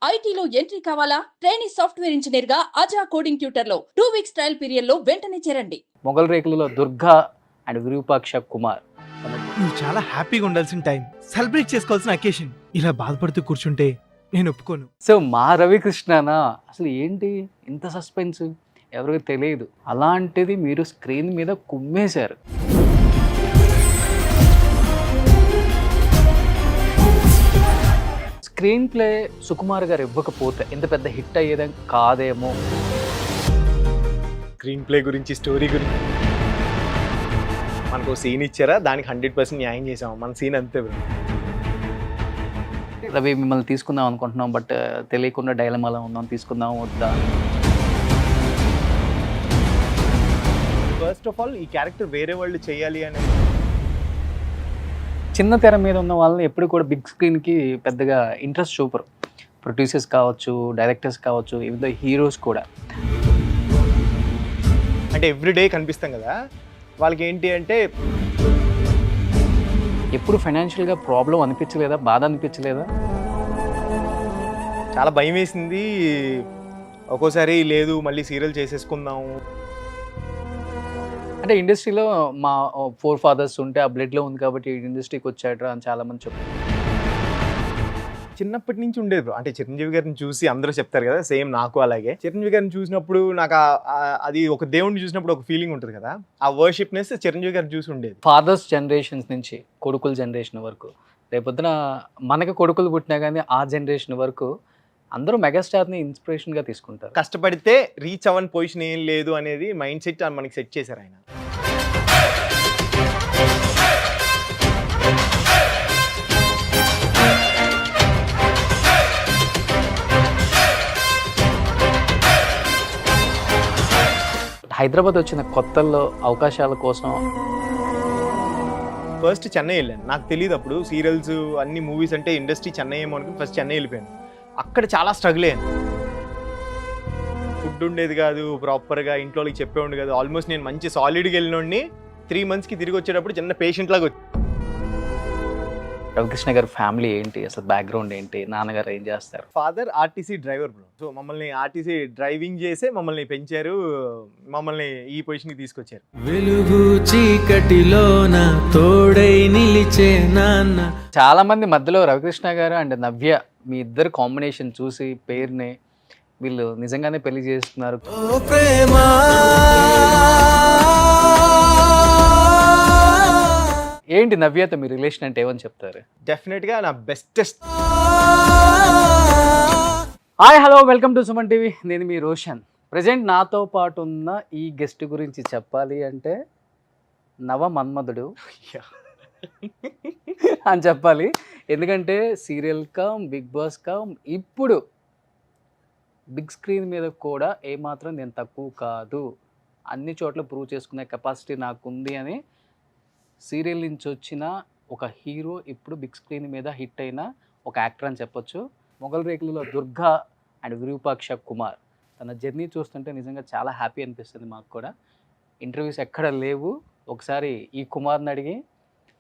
ఐటీలో ఎంట్రీ కావాలా? Trainee software engineer గా అజా కోడింగ్ ట్యూటర్ లో 2 వీక్స్ ట్రయల్ పీరియడ్ లో వెంటనే చేరండి. మొగల్ రేకులలో దుర్గా అండ్ విరూపాక్ష కుమార్. నువ్వు చాలా హ్యాపీగా ఉండాల్సిన టైం, సెలబ్రేట్ చేసుకోవాల్సిన అకేషన్. ఇలా బాధపడుతూ కూర్చుంటే నేను ఒప్పుకోను. సో మా రవికృష్ణనా అసలు ఏంటి ఇంత సస్పెన్స్, ఎవరికి తెలియదు. అలాంటిది మీరు స్క్రీన్ మీద కుమ్మేశారు. స్క్రీన్ ప్లే సుకుమార్ గారు ఇవ్వకపోతే ఇంత పెద్ద హిట్ అయ్యేదే కాదేమో. స్క్రీన్ ప్లే గురించి, స్టోరీ గురించి మనకు సీన్ ఇచ్చారా, దానికి 100% న్యాయం చేసాము. మన సీన్ అంతే బ్రో. రవి మిమ్మల్ని తీసుకుందాం అనుకుంటున్నాం, బట్ తెలియకుండా డైలమాలో ఉన్నాం, తీసుకుందాం వద్దా. ఫస్ట్ ఆఫ్ ఆల్ ఈ క్యారెక్టర్ వేరే వాళ్ళు చేయాలి అనే చిన్న తెర మీద ఉన్న వాళ్ళని ఎప్పుడు కూడా బిగ్ స్క్రీన్కి పెద్దగా ఇంట్రెస్ట్ చూపరు. ప్రొడ్యూసర్స్ కావచ్చు, డైరెక్టర్స్ కావచ్చు, ఈవెన్ హీరోస్ కూడా. అంటే ఎవ్రీడే కనిపిస్తాం కదా, వాళ్ళకి ఏంటి అంటే ఎప్పుడు ఫైనాన్షియల్గా ప్రాబ్లం అనిపించలేదా, బాధ అనిపించలేదా? చాలా భయం వేసింది. ఒక్కోసారి లేదు మళ్ళీ సీరియల్ చేసేసుకుందాము. అంటే ఇండస్ట్రీలో మా 4 fathers ఉంటే ఆ బ్లడ్లో ఉంది కాబట్టి ఇండస్ట్రీకి వచ్చాడ్రా అని చాలామంది చెప్తారు. చిన్నప్పటి నుంచి ఉండేది బ్రో. అంటే చిరంజీవి గారిని చూసి అందరూ చెప్తారు కదా, సేమ్ నాకు అలాగే. చిరంజీవి గారిని చూసినప్పుడు నాకు అది ఒక దేవుడిని చూసినప్పుడు ఒక ఫీలింగ్ ఉంటుంది కదా, ఆ వర్షిప్నెస్ చిరంజీవి గారిని చూసి ఉండేది. ఫాదర్స్ జనరేషన్స్ నుంచి కొడుకుల జనరేషన్ వరకు, రేపొద్దున మనకి కొడుకులు పుట్టినా కానీ ఆ జనరేషన్ వరకు అందరూ మెగాస్టార్ని ఇన్స్పిరేషన్గా తీసుకుంటారు. కష్టపడితే రీచ్ అవ్వని పొజిషన్ ఏం లేదు అనేది మైండ్ సెట్ మనకి సెట్ చేశారు ఆయన. హైదరాబాద్ వచ్చిన కొత్తల్లో అవకాశాల కోసం ఫస్ట్ చెన్నై వెళ్ళాను. నాకు తెలియదు అప్పుడు సీరియల్స్ అన్ని మూవీస్ అంటే ఇండస్ట్రీ చెన్నై ఏమో అనుకుని ఫస్ట్ చెన్నై వెళ్ళిపోయాను. అక్కడ చాలా స్ట్రగుల్ అయ్యాను. ఫుడ్ ఉండేది కాదు ప్రాపర్గా, ఇంట్లో వాళ్ళకి చెప్పేవాడు కాదు. ఆల్మోస్ట్ నేను మంచి సాలిడ్గా వెళ్ళినోడిని 3 monthsకి తిరిగి వచ్చేటప్పుడు చిన్న పేషెంట్ లాగా వచ్చి. రవికృష్ణ గారి ఫ్యామిలీ ఏంటి, అసలు బ్యాక్గ్రౌండ్ ఏంటి, నాన్నగారు ఏం చేస్తారు? Father RTC driver bro. So మమ్మల్ని ఆర్టీసీ డ్రైవింగ్ చేసే మమ్మల్ని పెంచారు, మమ్మల్ని ఈ పొజిషన్కి తీసుకొచ్చారు. వెలుగు చీకటిలోన తోడై నిలిచే నాన్న. చాలా మంది మధ్యలో రవికృష్ణ గారు అండ్ నవ్య మీ ఇద్దరు కాంబినేషన్ చూసి పేరుని వీళ్ళు నిజంగానే పెళ్లి చేస్తున్నారు. ఓ ప్రేమ ఏంటి నవ్యతో మీ రిలేషన్ అంటే ఏమని చెప్తారు? డెఫినెట్గా నా bestest. Hi hello, welcome to Suman TV. నేను మీ రోషన్. ప్రజెంట్ నాతో పాటు ఉన్న ఈ గెస్ట్ గురించి చెప్పాలి అంటే నవ మన్మధుడు అని చెప్పాలి. ఎందుకంటే serial come, Bigg Boss come, ఇప్పుడు బిగ్ స్క్రీన్ మీద కూడా ఏమాత్రం నేను తక్కువ కాదు, అన్ని చోట్ల ప్రూవ్ చేసుకునే కెపాసిటీ నాకుంది అని సీరియల్ నుంచి వచ్చిన ఒక హీరో ఇప్పుడు బిగ్ స్క్రీన్ మీద హిట్ అయిన ఒక యాక్టర్ అని చెప్పొచ్చు. మొగల్ రేకులలో దుర్గా అండ్ విరూపాక్ష కుమార్. తన జర్నీ చూస్తుంటే నిజంగా చాలా హ్యాపీ అనిపిస్తుంది మాకు కూడా. ఇంటర్వ్యూస్ ఎక్కడ లేవు, ఒకసారి ఈ కుమార్ని అడిగి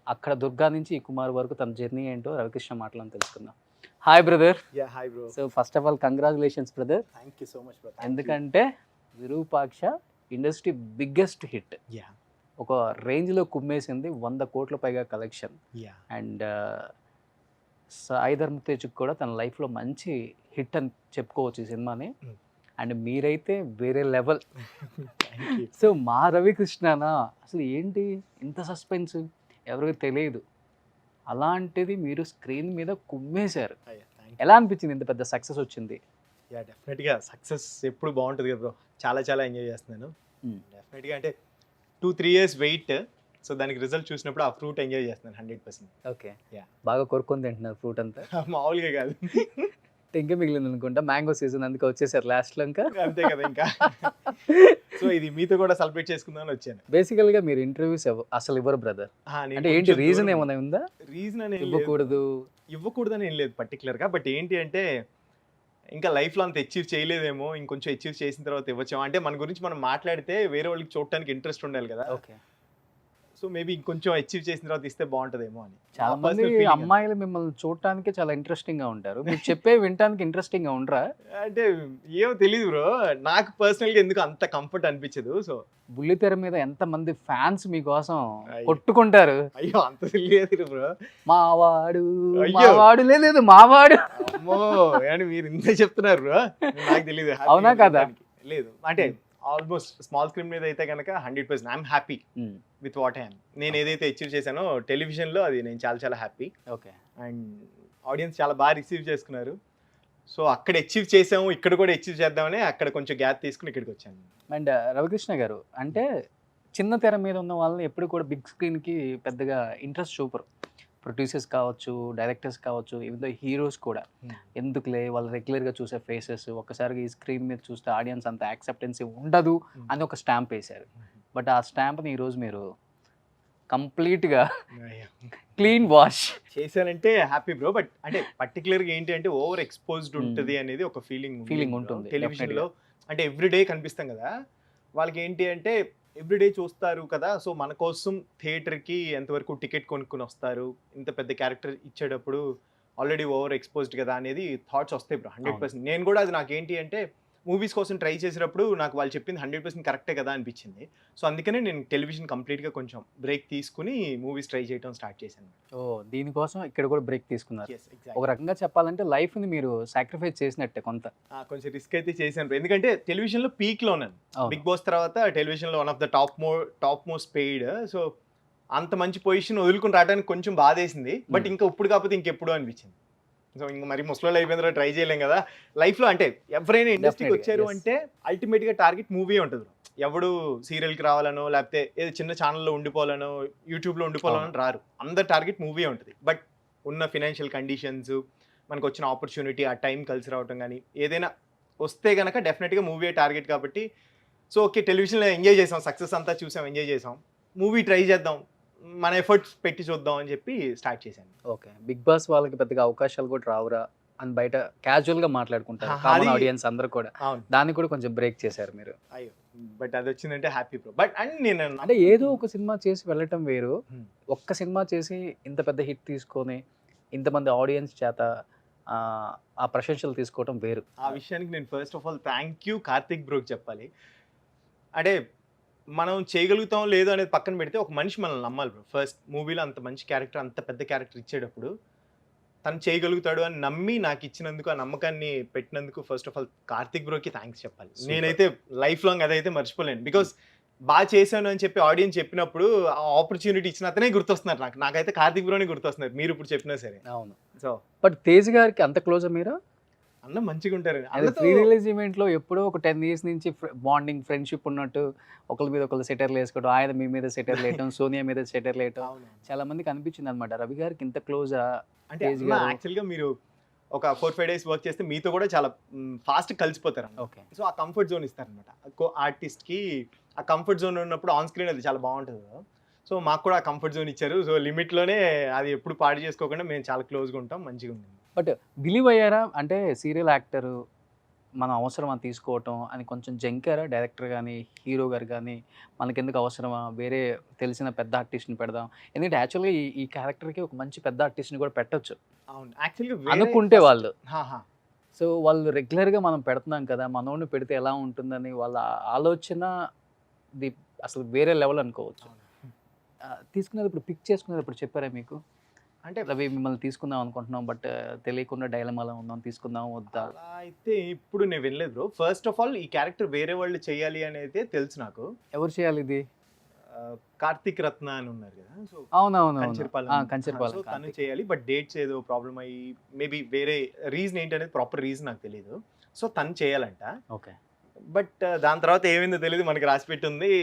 అక్కడ దుర్గా నుంచి ఈ కుమార్ వరకు తన జర్నీ ఏంటో రవికృష్ణ మాటలను తెలుసుకుందాం. Hi brother. Yeah hi bro. So first of all congratulations brother. Thank you so much bro. ఎందుకంటే Virupaksha industry biggest hit, yeah ఒక రేంజ్లో కుమ్మేసింది. 100 కోట్ల పైగా కలెక్షన్. యా అండ్ సాయి ధర్మ తేజ్కి కూడా తన లైఫ్లో మంచి హిట్ అని చెప్పుకోవచ్చు ఈ సినిమాని. అండ్ మీరైతే వేరే లెవెల్. సో మా రవికృష్ణనా అసలు ఏంటి ఇంత సస్పెన్స్, ఎవరికి తెలియదు. అలాంటిది మీరు స్క్రీన్ మీద కుమ్మేశారు. ఎలా అనిపించింది ఇంత పెద్ద సక్సెస్ వచ్చింది? యా డెఫినెట్గా సక్సెస్ ఎప్పుడు బాగుంటుంది కదా బ్రో. చాలా చాలా ఎంజాయ్ చేస్తున్నాను. డెఫినెట్గా అంటే 2-3 years వెయిట్. సో దానికి రిజల్ట్ చూసినప్పుడు ఆ ఫ్రూట్ ఎంజాయ్ చేస్తున్నాను 100%. ఓకే, యా బాగా కొరుక్కొని తింటున్నారు ఫ్రూట్ అంతా. మామూలుగా కాదు, ఇంకా మిగిలింది అనుకుంటా, మ్యాంగో సీజన్, అందుకే వచ్చేసారు లాస్ట్లో. ఇంకా అంతే కదా ఇంకా. సో ఇది మీతో కూడా సెలబ్రేట్ చేసుకుందామని వచ్చాను. బేసికల్గా మీరు ఇంటర్వ్యూస్ అసలు ఇవ్వరు బ్రదర్. అంటే ఏంటి రీజన్ ఏమైనా ఉందా? రీజన్ అనేది ఇవ్వకూడదని ఏం లేదు పర్టికులర్గా. బట్ ఏంటి అంటే ఇంకా లైఫ్లో అంత అచీవ్ చేయలేదేమో, ఇంకొంచెం అచీవ్ చేసిన తర్వాత ఇవ్వచ్చాము. అంటే మన గురించి మనం మాట్లాడితే వేరే వాళ్ళకి చూడటానికి ఇంట్రెస్ట్ ఉండాలి కదా. ఓకే. సో మేబీ ఇంకొంచెం అచీవ్ చేసిన తర్వాత ఇస్తే బాగుంటుందేమో అని చాలా నా మంది personal feeling అది. అమ్మాయిలు మిమ్మల్ని చూడటానికి చాలా ఇంట్రెస్టింగ్ గా ఉంటారు. మీరు చెప్పే వినటానికి ఇంట్రెస్టింగ్ గా ఉండరా? అంటే ఏమో తెలియదు బ్రో, నాకు పర్సనల్గా ఎందుకు అంత కంఫర్ట్ అనిపించదు. సో బుల్లితెర మీద ఎంత మంది ఫ్యాన్స్ మీకోసం అయ్యో. కొట్టుకుంటారు. అయ్యో అంత తెలియదు బ్రో. మావాడు అయ్యో. మావాడు లేదు మావాడు. అమ్మో అని మీరు ఇంత చెప్తున్నారు బ్రో, నాకు తెలియదు. అవునా కదా? లేదు అంటే ఆల్మోస్ట్ స్మాల్ స్క్రీన్ మీద అయితే కనుక 100% I'm happy with what I'm. నేను ఏదైతే అచీవ్ చేశానో టెలివిజన్లో అది నేను చాలా చాలా హ్యాపీ. ఓకే. అండ్ ఆడియన్స్ చాలా బాగా రిసీవ్ చేసుకున్నారు. సో అక్కడ అచీవ్ చేసాము, ఇక్కడ కూడా అచీవ్ చేద్దామని అక్కడ కొంచెం గ్యాప్ తీసుకుని ఇక్కడికి వచ్చాను. అండ్ రవికృష్ణ గారు అంటే చిన్న తెర మీద ఉన్న వాళ్ళని ఎప్పుడు కూడా బిగ్ స్క్రీన్కి పెద్దగా ఇంట్రెస్ట్ చూపరు. ప్రొడ్యూసర్స్ కావచ్చు, డైరెక్టర్స్ కావచ్చు, ఈవెన్ హీరోస్ కూడా ఎందుకులే వాళ్ళు రెగ్యులర్గా చూసే ఫేసెస్ ఒక్కసారిగా ఈ స్క్రీన్ మీద చూస్తే ఆడియన్స్ అంత యాక్సెప్టెన్సీ ఉండదు అని ఒక స్టాంప్ వేశారు. బట్ ఆ స్టాంప్ని ఈరోజు మీరు కంప్లీట్గా క్లీన్ వాష్ చేశానంటే హ్యాపీ బ్రో. బట్ అంటే పర్టికులర్గా ఏంటి అంటే ఓవర్ ఎక్స్పోజ్డ్ ఉంటుంది అనేది ఒక ఫీలింగ్ ఉంటుంది టెలివిజన్లో. అంటే ఎవ్రీడే కనిపిస్తాం కదా, వాళ్ళకి ఏంటి అంటే ఎవ్రీడే చూస్తారు కదా, సో మన కోసం థియేటర్కి ఎంతవరకు టికెట్ కొనుక్కుని వస్తారు, ఇంత పెద్ద క్యారెక్టర్ ఇచ్చేటప్పుడు ఆల్రెడీ ఓవర్ ఎక్స్పోజ్డ్ కదా అనేది థాట్స్ వస్తాయి బ్రో 100%. నేను కూడా అది నాకేంటి అంటే మూవీస్ కోసం ట్రై చేసేటప్పుడు నాకు వాళ్ళు చెప్పింది 100% కరెక్టే కదా అనిపించింది. సో అందుకనే నేను టెలివిజన్ కంప్లీట్గా కొంచెం బ్రేక్ తీసుకుని మూవీస్ ట్రై చేయడం స్టార్ట్ చేశాను. దీనికోసం ఇక్కడ కూడా బ్రేక్ తీసుకున్నారు. Yes, exactly. ఒక రకంగా చెప్పాలంటే లైఫ్ని మీరు సాక్రిఫైస్ చేసినట్టే కొంత. కొంచెం రిస్క్ అయితే చేశాను bro. ఎందుకంటే టెలివిజన్లో పీక్లో ఉన్నాను. అవును. బిగ్ బాస్ తర్వాత టెలివిజన్లో one of the top most paid. So అంత మంచి పొజిషన్ వదులుకుని రావడానికి కొంచెం బాధేసింది. బట్ ఇంకా ఇప్పుడు కాకపోతే ఇంకెప్పుడు అనిపించింది. సో ఇంకా మరి ముసలోళ్ళు అయిపోయిన తర్వాత ట్రై చేయలేం కదా లైఫ్లో. అంటే ఎవరైనా ఇండస్ట్రీకి Definitely, వచ్చారు yes. అంటే అల్టిమేట్గా టార్గెట్ మూవీ ఉంటుంది. ఎవడు సీరియల్కి రావాలనో లేకపోతే ఏదో చిన్న ఛానల్లో ఉండిపోవాలనో యూట్యూబ్లో ఉండిపోవాలనో రారు. అందరు టార్గెట్ మూవీ ఉంటుంది. బట్ ఉన్న ఫినాన్షియల్ కండిషన్స్, మనకు వచ్చిన ఆపర్చునిటీ, ఆ టైం కలిసి రావటం కానీ ఏదైనా వస్తే కనుక డెఫినెట్గా మూవీ టార్గెట్ కాబట్టి. సో ఓకే టెలివిజన్లో ఎంజాయ్ చేసాం, సక్సెస్ అంతా చూసాం, ఎంజాయ్ చేసాం, మూవీ ట్రై చేద్దాం, మన ఎఫర్ట్స్ పెట్టి చూద్దాం అని చెప్పి స్టార్ట్ చేశాను. ఓకే. బిగ్ బాస్ వాళ్ళకి పెద్దగా అవకాశాలు కూడా రావురా అని బయట క్యాజువల్గా మాట్లాడుకుంటారు అది- కామన్ ఆడియన్స్ అందరూ కూడా. అవును. దాన్ని కూడా కొంచెం బ్రేక్ చేశారు మీరు. అయ్యో బట్ అది వచ్చిందంటే హ్యాపీ బ్రో. బట్ అండ్ నేను అంటే ఏదో ఒక సినిమా చేసి వెళ్ళటం వేరు, Hmm. ఒక్క సినిమా చేసి ఇంత పెద్ద హిట్ తీసుకొని ఇంతమంది ఆడియన్స్ చేత ఆ ప్రశంసలు తీసుకోవటం వేరు. ఆ విషయానికి నేను first of all thank you Karthik బ్రోకి చెప్పాలి. అంటే మనం చేయగలుగుతాం లేదో అనేది పక్కన పెడితే ఒక మనిషి మనల్ని నమ్మాలి బ్రో. ఫస్ట్ మూవీలో అంత మంచి క్యారెక్టర్, అంత పెద్ద క్యారెక్టర్ ఇచ్చేటప్పుడు తను చేయగలుగుతాడు అని నమ్మి నాకు ఇచ్చినందుకు, ఆ నమ్మకాన్ని పెట్టినందుకు ఫస్ట్ ఆఫ్ ఆల్ కార్తిక్ బ్రోకి థ్యాంక్స్ చెప్పాలి. Super. నేనైతే లైఫ్ లాంగ్ అదైతే మర్చిపోలేను. బికాస్ బాగా చేశాను అని చెప్పి ఆడియన్స్ చెప్పినప్పుడు ఆ ఆపర్చునిటీ ఇచ్చిన అతనే గుర్తొస్తున్నారు నాకైతే కార్తిక్ బ్రోని గుర్తొస్తున్నారు మీరు ఇప్పుడు చెప్పినా సరే. అవును. సో బట్ తేజ్ గారికి అంత క్లోజ్ మీరు? అన్న మంచిగా ఉంటారు. అదే ప్రీ రిలీజ్ ఈవెంట్లో ఎప్పుడో ఒక 10 years నుంచి బాండింగ్ ఫ్రెండ్షిప్ ఉన్నట్టు ఒకరి మీద ఒకరు సెటర్లు వేసుకోవడం, ఆయన మీ మీద సెటర్లు వేయటం, సోనియా మీద సెటర్లు వేయటం చాలా మందికి అనిపించింది అనమాట. రవి గారికి ఇంత క్లోజా? అంటే తేజ్ గారు- యాక్చువల్గా మీరు ఒక 4-5 days వర్క్ చేస్తే మీతో కూడా చాలా ఫాస్ట్ కలిసిపోతారు. ఓకే. సో ఆ కంఫర్ట్ జోన్ ఇస్తారనమాట ఆర్టిస్ట్కి. ఆ కంఫర్ట్ జోన్ ఉన్నప్పుడు ఆన్ స్క్రీన్ అది చాలా బాగుంటుంది. సో మాకు కూడా ఆ కంఫర్ట్ జోన్ ఇచ్చారు. సో లిమిట్లోనే అది ఎప్పుడు పాడు చేసుకోకుండా మేము చాలా క్లోజ్గా ఉంటాం, మంచిగా ఉంటుంది. బట్ బిలీవ్ అయ్యారా అంటే సీరియల్ యాక్టరు మనం అవసరమా తీసుకోవటం అని కొంచెం జంకారా డైరెక్టర్ కానీ హీరో గారు కానీ? మనకెందుకు అవసరమా, వేరే తెలిసిన పెద్ద ఆర్టిస్ట్ని పెడదాం, ఎందుకంటే యాక్చువల్గా ఈ క్యారెక్టర్కి ఒక మంచి పెద్ద ఆర్టిస్ట్ని కూడా పెట్టొచ్చు అవును యాక్చువల్గా అనుకుంటే వాళ్ళు. సో వాళ్ళు రెగ్యులర్గా మనం పెడుతున్నాం కదా, మనోడిని పెడితే ఎలా ఉంటుందని వాళ్ళ ఆలోచన అసలు వేరే లెవెల్ అనుకోవచ్చు. తీసుకునేటప్పుడు పిక్ చేసుకునేటప్పుడు చెప్పారా మీకు అంటే రవి మిమ్మల్ని తీసుకుందాం అనుకుంటున్నాం బట్ తెలియకుండా డైలమాలో ఉందాం, తీసుకుందాం వద్దా? అలా అయితే ఇప్పుడు నేను వినలేదు బ్రో. ఫస్ట్ ఆఫ్ ఆల్ ఈ క్యారెక్టర్ వేరే వాళ్ళు చేయాలి అనేది తెలుసు నాకు. ఎవరు చేయాలి ఇది? కార్తిక్ రత్న అని ఉన్నారు కదా, సో అవునవును కంచర్పాలెం. సో తను చేయాలి బట్ డేట్స్ ఏదో ప్రాబ్లం అయ్యి మేబీ వేరే రీజన్ ఏంటి అనేది ప్రాపర్ రీజన్ నాకు తెలియదు. సో తను చేయాలంట. ఓకే. బట్ దాని తర్వాత ఏమైందో తెలియదు, మనకి రాసి పెట్టుంది.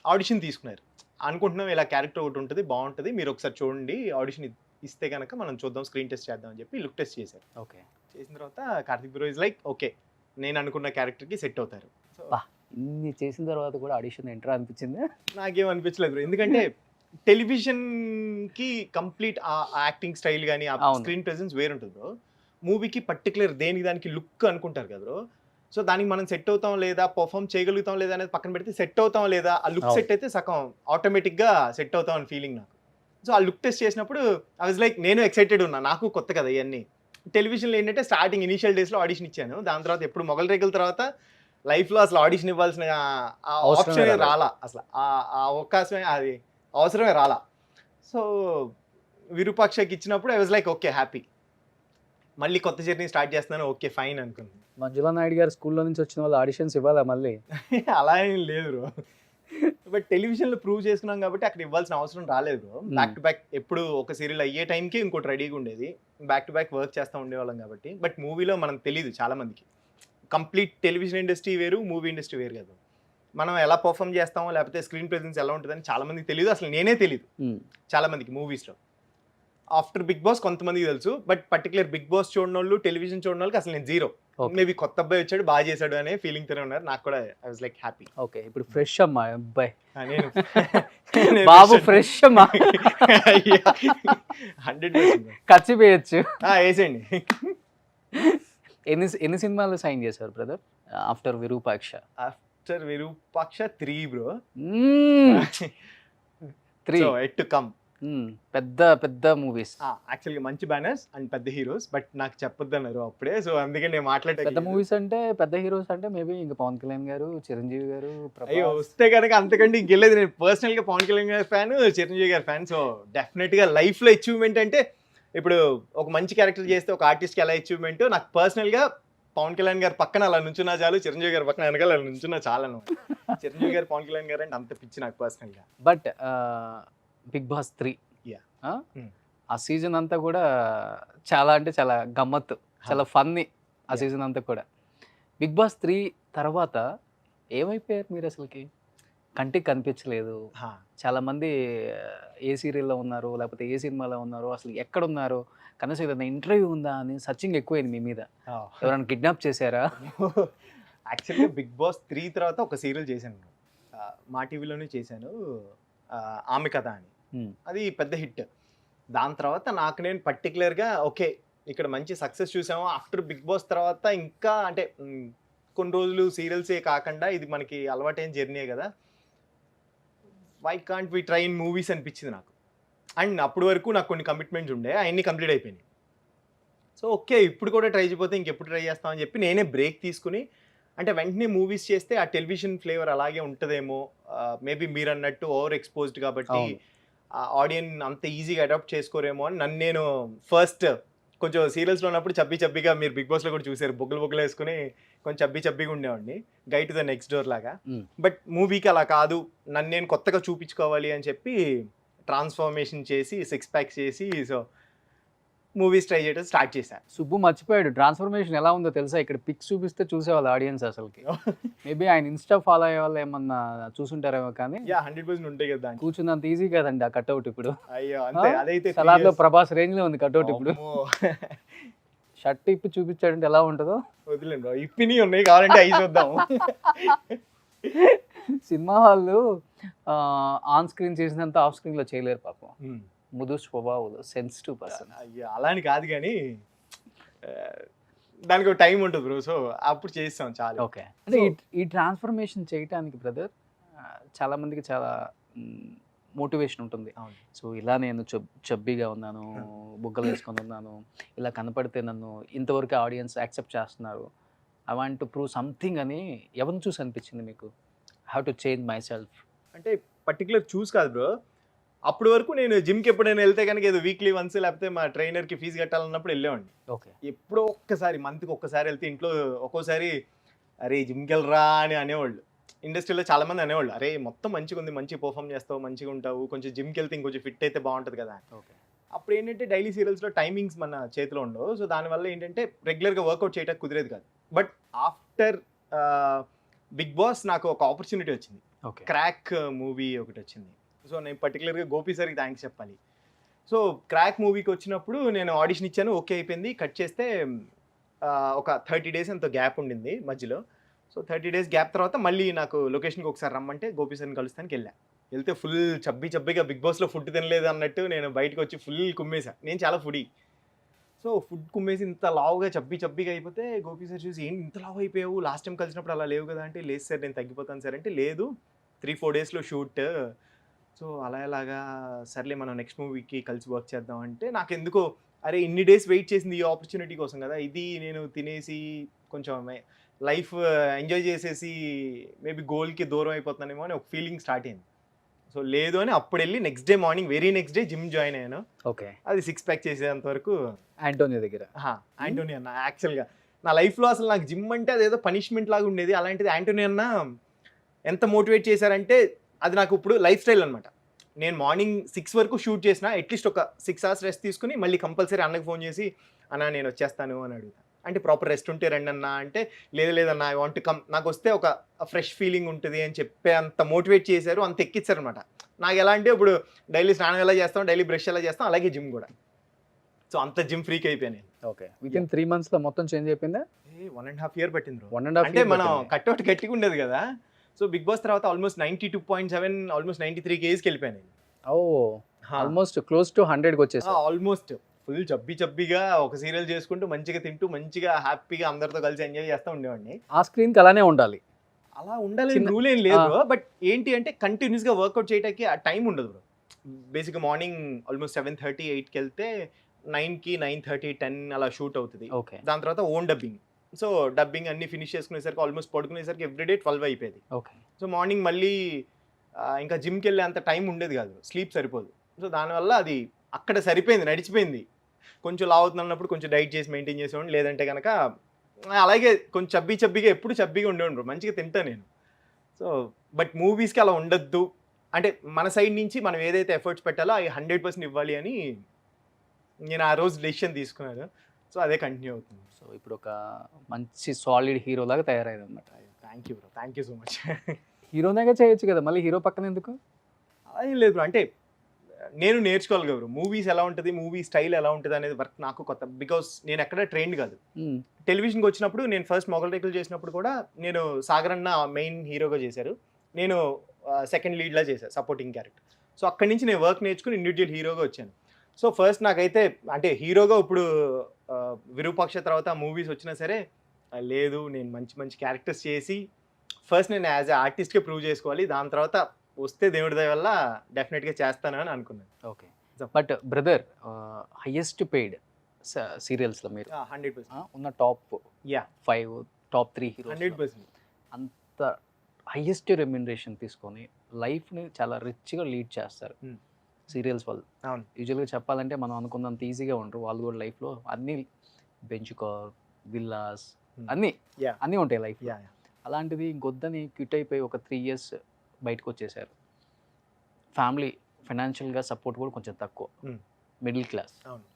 ఆడిషన్ తీసుకున్నారు. అనుకుంటున్నాం ఇలా క్యారెక్టర్ ఒకటి ఉంటుంది బాగుంటుంది, మీరు ఒకసారి చూడండి, ఆడిషన్ ఇస్తే కనుక మనం చూద్దాం, స్క్రీన్ టెస్ట్ చేద్దాం అని చెప్పి లుక్ టెస్ట్ చేశారు. ఓకే. చేసిన తర్వాత Karthik bro is like okay నేను అనుకున్న క్యారెక్టర్కి సెట్ అవుతారు. సో ఇన్ని చేసిన తర్వాత కూడా ఆడిషన్ ఎంటర్ అనిపించింది? నాకేం అనిపించలేదు బ్రో, ఎందుకంటే టెలివిజన్కి కంప్లీట్ ఆ యాక్టింగ్ స్టైల్ కానీ ఆ అవును. స్క్రీన్ ప్రెజెన్స్ వేరుంటుంది బ్రో. మూవీకి పర్టికులర్ దేనికి దానికి లుక్ అనుకుంటారు కదా బ్రో. సో దానికి మనం సెట్ అవుతాం లేదా, పర్ఫామ్ చేయగలుగుతాం లేదా అనేది పక్కన పెడితే సెట్ అవుతాం లేదా, ఆ లుక్ అవును. సెట్ అయితే సగం ఆటోమేటిక్గా సెట్ అవుతాం అని ఫీలింగ్ నాకు. సో ఆ లుక్ టెస్ట్ చేసినప్పుడు ఐ వాజ్ లైక్ నేను ఎక్సైటెడ్ ఉన్నా, నాకు కొత్త కదా ఇవన్నీ. టెలివిజన్లో ఏంటంటే స్టార్టింగ్ ఇనీషియల్ డేస్లో ఆడిషన్ ఇచ్చాను, దాని తర్వాత ఎప్పుడు మొగల్ రేకుల తర్వాత లైఫ్లో అసలు ఆడిషన్ ఇవ్వాల్సిన ఆ అవసరమే ఆప్షనే రాలేదు. రాలా, అసలు ఆ అవకాశమే, అది అవసరమే రాలా. సో విరూపాక్షకి ఇచ్చినప్పుడు I was like okay happy, మళ్ళీ కొత్త జర్నీ స్టార్ట్ చేస్తున్నాను, ఓకే ఫైన్ అనుకున్నాను. మంజులా నాయుడు గారు స్కూల్లో నుంచి వచ్చిన వాళ్ళు ఆడిషన్స్ ఇవ్వాలా మళ్ళీ? అలా ఏం లేదు బ్రో, బట్ టెలివిజన్లో ప్రూవ్ చేసుకున్నాం కాబట్టి అక్కడ ఇవ్వాల్సిన అవసరం రాలేదు బ్రో. బ్యాక్ టు బ్యాక్ ఎప్పుడు ఒక సీరియల్ అయ్యే టైంకి ఇంకోటి రెడీగా ఉండేది, బ్యాక్ టు బ్యాక్ వర్క్ చేస్తూ ఉండేవాళ్ళం కాబట్టి. బట్ మూవీలో మనం తెలియదు చాలా మందికి, కంప్లీట్ టెలివిజన్ ఇండస్ట్రీ వేరు, మూవీ ఇండస్ట్రీ వేరు కదా. మనం ఎలా పర్ఫామ్ చేస్తామో లేకపోతే స్క్రీన్ ప్రెజెన్స్ ఎలా ఉంటుందని చాలా మందికి తెలియదు, అసలు నేనే తెలియదు చాలా మందికి మూవీస్లో. ఆఫ్టర్ బిగ్ బాస్ కొంతమందికి తెలుసు, బట్ పర్టికులర్ బిగ్ బాస్ చూడని వాళ్ళు, టెలివిజన్ చూడని వాళ్ళకి అసలు నేను జీరో. Okay. మేబీ కొత్త అబ్బాయి వచ్చాడు బాగా చేశాడు అనే ఫీలింగ్ తోనే ఉన్నారు, నాకు కూడా I was like happy. Okay, ఇప్పుడు ఫ్రెష్ అమ్మా అబ్బాయి, నేను బాబు ఫ్రెష్ అమ్మా, 100% ఖర్చు వేయచ్చు. వేసేయండి. ఎన్ని సినిమాలు సైన్ చేశారు brother after Virupaksha? After Virupaksha 3 bro, 3 so at to come. పెద్ద పెద్ద మూవీస్, యాక్చువల్గా మంచి బ్యానర్స్ అండ్ పెద్ద హీరోస్, బట్ నాకు చెప్పొద్దు అన్నారు అప్పుడే, సో అందుకే నేను పెద్ద మాట్లాడే. మూవీస్ అంటే పెద్ద హీరోస్ అంటే మేబీ ఇంకా పవన్ కళ్యాణ్ గారు, చిరంజీవి గారు, అయ్యో ప్రభాస్. వస్తే కనుక అంతకంటే ఇంకెళ్ళేది. నేను పర్సనల్గా పవన్ కళ్యాణ్ గారి ఫ్యాన్, చిరంజీవి గారి ఫ్యాన్. సో డెఫినెట్గా లైఫ్లో అచీవ్మెంట్ అంటే ఇప్పుడు ఒక మంచి క్యారెక్టర్ చేస్తే ఒక ఆర్టిస్ట్కి ఎలా అచీవ్మెంట్, నాకు పర్సనల్గా పవన్ కళ్యాణ్ గారి పక్కన అలా నుంచున్నా చాలు, చిరంజీవి గారి పక్కన వెనకాల అలా నుంచున్నా చాలను. చిరంజీవి గారు పవన్ కళ్యాణ్ గారు అంటే అంత పిచ్చి నాకు పర్సనల్గా. But Bigg Boss 3 Yeah. ఆ సీజన్ అంతా కూడా చాలా అంటే చాలా గమ్మత్తు, చాలా ఫన్నీ ఆ Yeah. సీజన్ అంతా కూడా. బిగ్ బాస్ 3 తర్వాత ఏమైపోయారు మీరు అసలుకి? కంటికి కనిపించలేదు. చాలా మంది ఏ సీరియల్లో ఉన్నారు, లేకపోతే ఏ సినిమాలో ఉన్నారు, అసలు ఎక్కడ ఉన్నారు, కనీసం ఏదైనా ఇంటర్వ్యూ ఉందా అని సర్చింగ్ ఎక్కువైంది మీ మీద. ఎవరైనా కిడ్నాప్ చేశారా? యాక్చువల్గా బిగ్ బాస్ 3 తర్వాత ఒక సీరియల్ చేశాను, మా టీవీలోనే చేశాను, ఆమె కథ అని. అది పెద్ద హిట్. దాని తర్వాత నాకు నేను పర్టికులర్గా ఓకే ఇక్కడ మంచి సక్సెస్ చూసాము. ఆఫ్టర్ బిగ్ బాస్ తర్వాత ఇంకా అంటే కొన్ని రోజులు సీరియల్సే కాకుండా ఇది మనకి అలవాటైన జర్నీ కదా, why can't we try in movies అనిపించింది నాకు. అండ్ అప్పటి వరకు నాకు కొన్ని కమిట్మెంట్స్ ఉండే, అవన్నీ కంప్లీట్ అయిపోయినాయి. సో ఓకే ఇప్పుడు కూడా ట్రై చేయకపోతే ఇంకెప్పుడు ట్రై చేస్తామని చెప్పి నేనే బ్రేక్ తీసుకుని, అంటే వెంటనే మూవీస్ చేస్తే ఆ టెలివిజన్ ఫ్లేవర్ అలాగే ఉంటుందేమో, మేబీ మీరు అన్నట్టు ఓవర్ ఎక్స్పోజ్డ్ కాబట్టి ఆడియన్స్ అంత ఈజీగా అడాప్ట్ చేసుకోరేమో అని నన్ను నేను ఫస్ట్ కొంచెం సీరియల్స్లో ఉన్నప్పుడు చబ్బీగా, మీరు బిగ్ బాస్లో కూడా చూసారు, బొగ్గులు వేసుకుని కొంచెం చబ్బీగా ఉండేవాడిని, guy to the next door లాగా. బట్ మూవీకి అలా కాదు, నన్ను నేను కొత్తగా చూపించుకోవాలి అని చెప్పి ట్రాన్స్ఫర్మేషన్ చేసి 6 ప్యాక్స్ చేసి సో మూవీస్ ట్రై చేయడం స్టార్ట్ చేశాను. సుబ్బు మర్చిపోయాడు ట్రాన్స్ఫర్మేషన్ ఎలా ఉందో తెలుసా? ఇక్కడ పిక్స్ చూపిస్తే చూసేవాళ్ళు ఆడియన్స్ అసలుకి. మేబీ ఆయన ఇన్స్టా ఫాలో అయ్యే వాళ్ళు ఏమన్నా చూసుంటారేమో, కానీ 100% ఉంటాయి కదా దానికి. కూర్చున్నంత ఈజీ కదండి ఆ కట్అవుట్ ఇప్పుడు. అయ్యో అంతే, అదైతే సలార్లో ప్రభాస్ రేంజ్ లో ఉంది కట్అవుట్ ఇప్పుడు. షర్ట్ ఇప్పి చూపించాడంటే ఎలా ఉంటుందో వదిలేండి, ఇప్పిని ఉన్నాయి కావాలంటే అవి చూద్దాము. సినిమా వాళ్ళు ఆన్ స్క్రీన్ చేసినంత ఆఫ్ స్క్రీన్ లో చేయలేరు పాపం. ముదు స్వభావులు, సెన్సిటివ్ పర్సన్. అయ్యో అలా అని కాదు కానీ దానికి ఒక టైం ఉంటుంది బ్రో, సో అప్పుడు చేస్తాం చాలా. ఓకే, అంటే ఈ ట్రాన్స్ఫర్మేషన్ చేయడానికి బ్రదర్ చాలా మందికి చాలా మోటివేషన్ ఉంటుంది. సో ఇలా నేను చబ్బీగా ఉన్నాను, బుగ్గలు వేసుకొని ఉన్నాను, ఇలా కనపడితే నన్ను ఇంతవరకు ఆడియన్స్ యాక్సెప్ట్ చేస్తున్నారు, I want to prove something అని ఎవరిని చూసి అనిపించింది మీకు? Have to change my self అంటే పర్టికులర్ చూస్ కాదు బ్రో, అప్పటి వరకు నేను జిమ్కి ఎప్పుడైనా వెళ్తే కనుక ఏదో వీక్లీ వన్స్ లేకపోతే మా ట్రైనర్కి ఫీజు కట్టాలన్నప్పుడు వెళ్ళేవాడిని. ఓకే, ఎప్పుడో ఒక్కసారి మంత్కి ఒక్కసారి వెళ్తే ఇంట్లో ఒక్కోసారి అరే జిమ్కి వెళ్ళరా అని అనేవాళ్ళు. ఇండస్ట్రీలో చాలా మంది అనేవాళ్ళు, అరే మొత్తం మంచిగా ఉంది, మంచిగా పర్ఫామ్ చేస్తావు, మంచిగా ఉంటావు, కొంచెం జిమ్కి వెళ్తే ఇంకొంచెం ఫిట్ అయితే బాగుంటుంది కదా. ఓకే, అప్పుడు ఏంటంటే డైలీ సీరియల్స్లో టైమింగ్స్ మన చేతిలో ఉండవు, సో దానివల్ల ఏంటంటే రెగ్యులర్గా వర్కౌట్ చేయడానికి కుదిరేది కాదు. బట్ ఆఫ్టర్ బిగ్ బాస్ నాకు ఒక ఆపర్చునిటీ వచ్చింది, ఓకే, క్రాక్ మూవీ ఒకటి వచ్చింది. సో నేను పర్టికులర్గా గోపి సార్కి థ్యాంక్స్ చెప్పాలి. సో క్రాక్ మూవీకి వచ్చినప్పుడు నేను ఆడిషన్ ఇచ్చాను, ఓకే అయిపోయింది. కట్ చేస్తే ఒక 30 days అంత గ్యాప్ ఉండింది మధ్యలో. సో 30 days గ్యాప్ తర్వాత మళ్ళీ నాకు లొకేషన్కి ఒకసారి రమ్మంటే గోపి సార్ని కలుస్తానికి వెళ్తే ఫుల్ చబ్బీగా బిగ్ బాస్లో ఫుడ్ తినలేదు అన్నట్టు నేను బయటకు వచ్చి ఫుల్ కుమ్మేసా. నేను చాలా ఫుడీ, సో ఫుడ్ కుమ్మేసి ఇంత లావుగా చబ్బీగా అయిపోతే గోపి సార్ చూసి ఏంటి ఇంత లావు అయిపోయావు, లాస్ట్ టైం కలిసినప్పుడు అలా లేవు కదా అంటే, లేదు సార్ నేను తగ్గిపోతాను సార్ అంటే, లేదు 3-4 డేస్లో షూట్, సో అలా ఎలాగా, సర్లే మనం నెక్స్ట్ మూవీకి కలిసి వర్క్ చేద్దాం అంటే, నాకు ఎందుకో అరే ఇన్ని డేస్ వెయిట్ చేసింది ఈ ఆపర్చునిటీ కోసం కదా, ఇది నేను తినేసి కొంచెం లైఫ్ ఎంజాయ్ చేసేసి మేబీ గోల్కి దూరం అయిపోతున్నానేమో అని ఒక ఫీలింగ్ స్టార్ట్ అయింది. సో లేదు అని అప్పుడు వెళ్ళి next day morning very next day gym join అయ్యాను. ఓకే. అది 6 ప్యాక్ చేసేంత వరకు యాంటోనియో దగ్గర. యాంటోనీ అన్న యాక్చువల్గా నా లైఫ్లో అసలు నాకు జిమ్ అంటే అదేదో పనిష్మెంట్ లాగా ఉండేది, అలాంటిది యాంటోనీ అన్న ఎంత మోటివేట్ చేశారంటే అది నాకు ఇప్పుడు లైఫ్ స్టైల్ అనమాట. నేను మార్నింగ్ 6 వరకు షూట్ చేసిన అట్లీస్ట్ ఒక 6 hours రెస్ట్ తీసుకుని మళ్ళీ కంపల్సరీ అన్నకి ఫోన్ చేసి అన్న నేను వచ్చేస్తాను అని అడుగుతాను. అంటే ప్రాపర్ రెస్ట్ ఉంటే రండి అన్న అంటే, లేదన్నా ఐ వాంట్ కమ్, నాకు వస్తే ఒక ఫ్రెష్ ఫీలింగ్ ఉంటుంది అని చెప్పి అంత మోటివేట్ చేశారు, అంత ఎక్కిచ్చారు అనమాట. నాకు ఎలా అంటే ఇప్పుడు డైలీ స్నానం ఎలా చేస్తాం, డైలీ బ్రష్ ఎలా చేస్తాం, అలాగే జిమ్ కూడా. సో అంత జిమ్ ఫ్రీక్ అయిపోయాను నేను. ఓకే. వితిన్ 3 months లో మొత్తం చేంజ్ అయిపోయిందా? 1.5 year పట్టింది బ్రో. 1.5 అంటే year మనం పట్టింది. కట్అవుట్ గట్టిగా ఉండేది కదా. సో బిగ్ బాస్ తర్వాత ఆల్మోస్ట్ 92.7 ఆల్మోస్ట్ 93 kgs వెళ్ళిపోయాను నేను. ఓ ఆల్మోస్ట్ క్లోజ్ టు 100కి వచ్చేసా. ఆల్మోస్ట్ ఫుల్ చబ్బీగా ఒక సీరియల్ చేసుకుంటూ మంచిగా తింటూ మంచిగా హ్యాపీగా అందరితో కలిసి ఎంజాయ్ చేస్తూ ఉండేవాడిని. ఆ స్క్రీన్కి అలానే ఉండాలి. అలా ఉండాలి చిన్న- రూల్ ఏం లేదు బ్రో. బట్ ఏంటి అంటే కంటిన్యూస్గా వర్కౌట్ చేయడానికి ఆ టైం ఉండదు బ్రో. బేసిక్గా మార్నింగ్ ఆల్మోస్ట్ 7:30, 8కి వెళ్తే 9కి 9:30, 10 అలా షూట్ అవుతుంది. ఓకే. దాని తర్వాత ఓన్ డబ్బింగ్. సో డబ్బింగ్ అన్ని ఫినిష్ చేసుకునేసరికి ఆల్మోస్ట్ పడుకునేసరికి ఎవ్రీడే 12 అయిపోయేది. ఓకే. సో మార్నింగ్ మళ్ళీ ఇంకా జిమ్కి వెళ్ళే అంత టైం ఉండేది కాదు, స్లీప్ సరిపోదు. సో దానివల్ల అది అక్కడ సరిపోయింది, నడిచిపోయింది. కొంచెం లావు అవుతున్నప్పుడు కొంచెం డైట్ చేసి మెయింటైన్ చేసేవాడిని, లేదంటే కనుక అలాగే కొంచెం చబ్బీగా ఎప్పుడు చబ్బీగా ఉండేవాడు బ్రో. మంచిగా తింటాను నేను. సో బట్ మూవీస్కి అలా ఉండొద్దు అంటే మన సైడ్ నుంచి మనం ఏదైతే ఎఫర్ట్స్ పెట్టాలో అవి 100% ఇవ్వాలి అని నేను ఆ రోజు డెసిషన్ తీసుకున్నాను. సో అదే కంటిన్యూ అవుతుంది. సో ఇప్పుడు ఒక మంచి సాలిడ్ హీరో లాగా తయారైంది అనమాట. Thank you bro, thank you so much. హీరోనాగా చేయొచ్చు కదా, మళ్ళీ హీరో పక్కన ఎందుకు? అలా ఏం లేదు బ్రో. అంటే నేను నేర్చుకోవాలి కదా బ్రో, మూవీస్ ఎలా ఉంటుంది, మూవీ స్టైల్ ఎలా ఉంటుంది అనేది వర్క్ నాకు కొత్త. బికాస్ నేను ఎక్కడ ట్రైన్డ్ కాదు. టెలివిజన్కి వచ్చినప్పుడు నేను ఫస్ట్ మొగల్ రేకులు చేసినప్పుడు కూడా నేను సాగర్ అన్న మెయిన్ హీరోగా చేశారు, నేను సెకండ్ లీడ్లా చేశాను సపోర్టింగ్ క్యారెక్టర్. సో అక్కడి నుంచి నేను వర్క్ నేర్చుకుని ఇండివిజువల్ హీరోగా వచ్చాను. సో ఫస్ట్ నాకైతే అంటే హీరోగా ఇప్పుడు విరూపాక్ష తర్వాత మూవీస్ వచ్చినా సరే లేదు, నేను మంచి మంచి క్యారెక్టర్స్ చేసి ఫస్ట్ నేను యాజ్ ఎ ఆర్టిస్ట్గా ప్రూవ్ చేసుకోవాలి, దాని తర్వాత వస్తే దేవుడి దయ వల్ల డెఫినెట్గా చేస్తాను అని అనుకున్నాను. Okay. But brother, highest paid సీరియల్స్లో మీరు 100%. ఉన్న టాప్ Yeah. 5, top 3 heroes 100%. అంత హైయెస్ట్ రెమ్యునరేషన్ తీసుకొని లైఫ్ని చాలా రిచ్గా లీడ్ చేస్తారు సీరియల్స్ వాళ్ళు. అవును. యూజువల్గా చెప్పాలంటే మనం అనుకున్నంత ఈజీగా ఉండరు వాళ్ళు కూడా లైఫ్లో. అన్నీ బెంచ్ కార్, విల్లాస్ అన్నీ Yeah. అన్నీ ఉంటాయి లైఫ్. Yeah. అలాంటిది ఇంకొద్దని క్విట్ అయిపోయి ఒక 3 years బయటకు వచ్చేసారు. ఫ్యామిలీ ఫైనాన్షియల్గా సపోర్ట్ కూడా కొంచెం తక్కువ, మిడిల్ క్లాస్. అవును.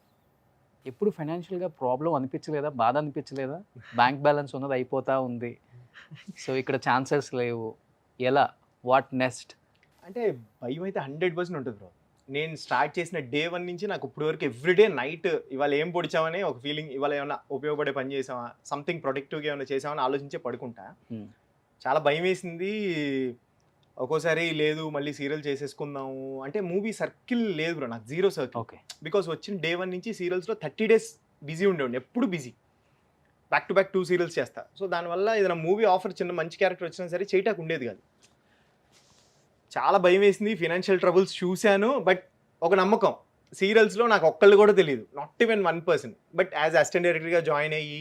ఎప్పుడు ఫైనాన్షియల్గా ప్రాబ్లం అనిపించలేదా, బాధ అనిపించలేదా? బ్యాంక్ బ్యాలెన్స్ ఉన్నది అయిపోతూ ఉంది, సో ఇక్కడ ఛాన్సెస్ లేవు, ఎలా, వాట్ నెక్స్ట్? అంటే భయం అయితే 100% ఉంటుంది బ్రో. నేను స్టార్ట్ చేసిన డే 1 నుంచి నాకు ఇప్పుడు వరకు ఎవ్రీడే నైట్ ఇవాళ ఏం పొడిచామని ఒక ఫీలింగ్, ఇవాళ ఏమైనా ఉపయోగపడే పని చేసామా, సంథింగ్ ప్రొడక్టివ్గా ఏమైనా చేసామని ఆలోచించే పడుకుంటా. చాలా భయం వేసింది ఒక్కోసారి, లేదు మళ్ళీ సీరియల్ చేసేసుకుందాము అంటే మూవీ సర్కిల్ లేదు బ్రో నాకు, 0 సర్కిల్. ఓకే. బికాస్ వచ్చిన డే 1 నుంచి సీరియల్స్లో 30 days బిజీ ఉండేవాడిని, ఎప్పుడు busy, back to back 2 serials చేస్తా. సో దానివల్ల ఏదైనా మూవీ ఆఫర్ చిన్న మంచి క్యారెక్టర్ వచ్చినా సరే చేయటానికి ఉండేది కాదు. చాలా భయం వేసింది, ఫినాన్షియల్ ట్రబుల్స్ చూశాను. బట్ ఒక నమ్మకం, సీరియల్స్లో నాకు ఒక్కళ్ళు కూడా తెలియదు, not even 1%. But as assistant డైరెక్టర్గా జాయిన్ అయ్యి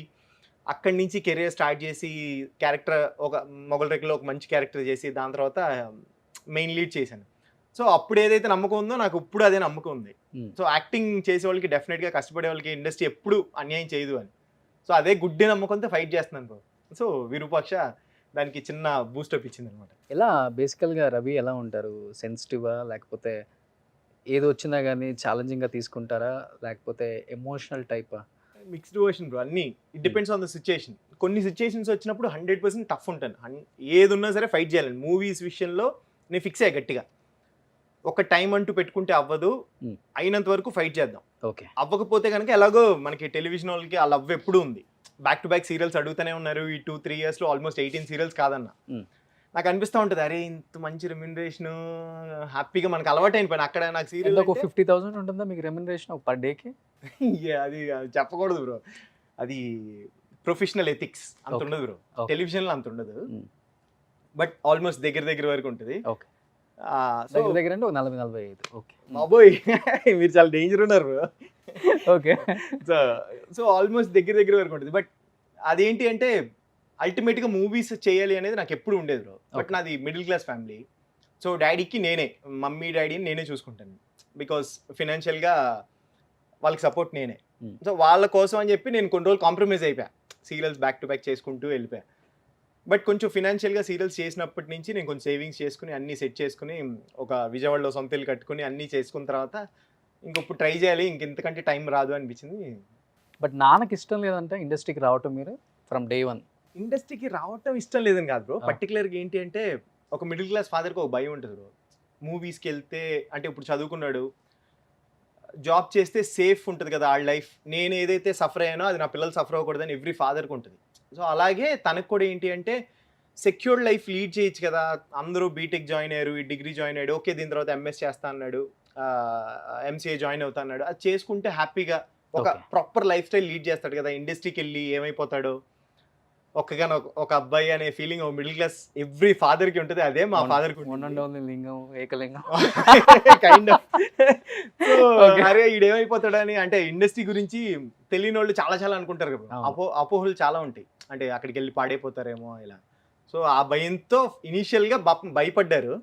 అక్కడి నుంచి కెరియర్ స్టార్ట్ చేసి క్యారెక్టర్ ఒక మొగల్ రేకులో ఒక మంచి క్యారెక్టర్ చేసి దాని తర్వాత మెయిన్ లీడ్ చేశాను. సో అప్పుడు ఏదైతే నమ్మకం ఉందో నాకు ఇప్పుడు అదే నమ్మకం ఉంది. సో యాక్టింగ్ చేసే వాళ్ళకి డెఫినెట్గా కష్టపడే వాళ్ళకి ఇండస్ట్రీ ఎప్పుడు అన్యాయం చేయదు అని. సో అదే గుడ్డి నమ్మకంతో ఫైట్ చేస్తున్నాను బ్రో. సో విరూపాక్ష దానికి చిన్న బూస్టప్ ఇచ్చింది అనమాట. ఎలా బేసికల్గా రవి ఎలా ఉంటారు? సెన్సిటివా, లేకపోతే ఏది వచ్చినా కానీ ఛాలెంజింగ్గా తీసుకుంటారా, లేకపోతే ఎమోషనల్ టైపా? మిక్స్డ్ వర్షన్ బ్రో, అన్నీ it depends on the situation. కొన్ని సిచ్యుయేషన్స్ వచ్చినప్పుడు 100% టఫ్ ఉంటాను, ఏది ఉన్నా సరే ఫైట్ చేయాలని. మూవీస్ విషయంలో నేను ఫిక్స్ అయ్యా గట్టిగా, ఒక టైం అంటూ పెట్టుకుంటే అవ్వదు, అయినంత వరకు ఫైట్ చేద్దాం. ఓకే. అవ్వకపోతే కనుక ఎలాగో మనకి టెలివిజన్ వాళ్ళకి ఆ లవ్ ఎప్పుడు ఉంది, బ్యాక్ టు బ్యాక్ సీరియల్స్ అడుగుతూనే ఉన్నారు. ఈ 2-3 yearsలో ఆల్మోస్ట్ 18 సీరియల్స్ కాదన్న. నాకు అనిపిస్తూ ఉంటుంది, అరే ఇంత మంచి రెమ్యునరేషన్ హ్యాపీగా మనకు అలవాటు అయిపోయిన అక్కడ నాకు ఎంత సీరియల్ ఒక 50,000 ఉంటుందా మీకు రెమ్యునరేషన్ ఒక పర్ డేకి? అది చెప్పకూడదు బ్రో, అది ప్రొఫెషనల్ ఎథిక్స్ అంత Okay. ఉండదు బ్రో, Okay. టెలివిజన్లో అంత ఉండదు, Hmm. బట్ ఆల్మోస్ట్ దగ్గర వరకు ఉంటుంది. ఓకే. సో దగ్గర దగ్గర అంటే ఒక 40-45. ఓకే. బాబోయ్ మీరు చాలా డేంజర్ ఉన్నారు బ్రో. ఓకే. సో ఆల్మోస్ట్ దగ్గర వరకు ఉంటుంది. బట్ అదేంటి అంటే అల్టిమేట్గా మూవీస్ చేయాలి అనేది నాకు ఎప్పుడు ఉండేది బ్రో. But Okay. నాది మిడిల్ క్లాస్ ఫ్యామిలీ. సో డాడీకి నేనే, మమ్మీ డాడీని నేనే చూసుకుంటాను, బికాస్ ఫినాన్షియల్గా వాళ్ళకి సపోర్ట్ నేనే. Hmm. సో వాళ్ళ కోసం అని చెప్పి నేను కొన్ని రోజులు కాంప్రమైజ్ అయిపోయా, సీరియల్స్ బ్యాక్ టు బ్యాక్ చేసుకుంటూ వెళ్ళిపోయా. బట్ కొంచెం ఫినాన్షియల్గా సీరియల్స్ చేసినప్పటి నుంచి నేను కొంచెం సేవింగ్స్ చేసుకుని అన్నీ సెట్ చేసుకుని ఒక విజయవాడలో సొంత ఇల్లు కట్టుకుని అన్నీ చేసుకున్న తర్వాత ఇంకొప్పుడు ట్రై చేయాలి, ఇంకెంతకంటే టైం రాదు అనిపించింది. బట్ నాన్నకి ఇష్టం లేదంటే ఇండస్ట్రీకి రావటం మీరు ఫ్రమ్ డే 1? ఇండస్ట్రీకి రావటం ఇష్టం లేదని కాదు బ్రో, Ah. పర్టికులర్గా ఏంటి అంటే ఒక మిడిల్ క్లాస్ ఫాదర్కి ఒక భయం ఉంటుంది బ్రో. మూవీస్కి వెళ్తే అంటే ఇప్పుడు చదువుకున్నాడు, జాబ్ చేస్తే సేఫ్ ఉంటుంది కదా ఆ లైఫ్, నేను ఏదైతే సఫర్ అయ్యానో అది నా పిల్లలు సఫర్ అవ్వకూడదని ఎవ్రీ ఫాదర్కి ఉంటుంది. సో అలాగే తనకు కూడా ఏంటి అంటే సెక్యూర్డ్ లైఫ్ లీడ్ చేయొచ్చు కదా, అందరూ బీటెక్ జాయిన్ అయ్యారు, ఈ డిగ్రీ జాయిన్ అయ్యాడు, ఓకే దీని తర్వాత ఎంఎస్ చేస్తా అన్నాడు, ఎంసీఏ జాయిన్ అవుతా అన్నాడు, అది చేసుకుంటే హ్యాపీగా ఒక Okay. Proper life style lead చేస్తాడు కదా. ఇండస్ట్రీకి వెళ్ళి ఏమైపోతాడో ఒక్కగానో ఒక అబ్బాయి అనే ఫీలింగ్ మిడిల్ క్లాస్ ఎవ్రీ ఫాదర్కి ఉంటుంది, అదే మా ఫాదర్కి వన్ అండ్ ఓన్లీ లింగం Ekalingam. Kind of. So Okay. అరే ఈడేమైపోతాడని, అంటే ఇండస్ట్రీ గురించి తెలియని వాళ్ళు చాలా అనుకుంటారు కదా, అవును. అపోహలు చాలా ఉంటాయి, అంటే అక్కడికి వెళ్ళి పాడైపోతారేమో ఇలా. సో ఆ భయంతో ఇనీషియల్గా భయపడ్డారు,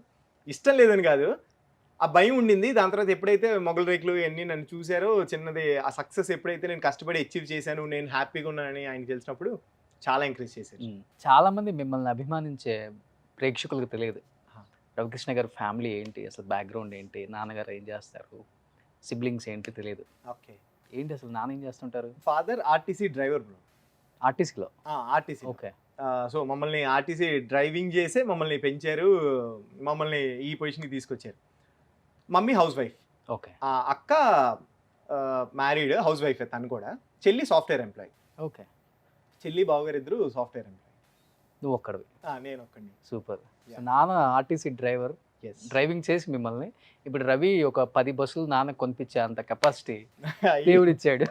ఇష్టం లేదని కాదు, ఆ భయం ఉండింది. దాని తర్వాత ఎప్పుడైతే మొగల్ రేకులు ఇవన్నీ నన్ను చూశారో, చిన్నది ఆ సక్సెస్ ఎప్పుడైతే నేను కష్టపడి అచీవ్ చేశాను, నేను హ్యాపీగా ఉన్నానని ఆయనకి తెలిసినప్పుడు చాలా ఎంకరేజ్ చేశారు. చాలా మంది మిమ్మల్ని అభిమానించే ప్రేక్షకులకు తెలియదు ఆ. రవికృష్ణ గారి ఫ్యామిలీ ఏంటి, అసలు బ్యాక్గ్రౌండ్ ఏంటి, నాన్నగారు ఏం చేస్తారు, సిబ్లింగ్స్ ఏంటి తెలియదు. ఓకే, ఏంటి అసలు నాన్న ఏం చేస్తుంటారు? Father RTC driver bro. ఆర్టిస్ట్లో. ఆర్టీసీ. ఓకే. సో మమ్మల్ని ఆర్టీసీ డ్రైవింగ్ చేసే మమ్మల్ని పెంచారు, మమ్మల్ని ఈ పొజిషన్కి తీసుకొచ్చారు. Mummy house wife, okay. అక్క మ్యారీడ్ హౌస్ వైఫ్, తను కూడా. చెల్లి సాఫ్ట్వేర్ ఎంప్లాయీ, ఓకే. చెల్లి బావగారు ఇద్దరు సాఫ్ట్వేర్ ఎంప్లాయీ, నువ్వు ఒక్కడివి. నేను ఒక్కడిని. సూపర్. Yeah. నాన్న ఆర్టీసీ డ్రైవర్, డ్రైవింగ్ చేసి మిమ్మల్ని ఇప్పుడు రవి ఒక 10 బస్సులు నాన్న కొనిపించే అంత కెపాసిటీ దేవుడు ఇచ్చాడు.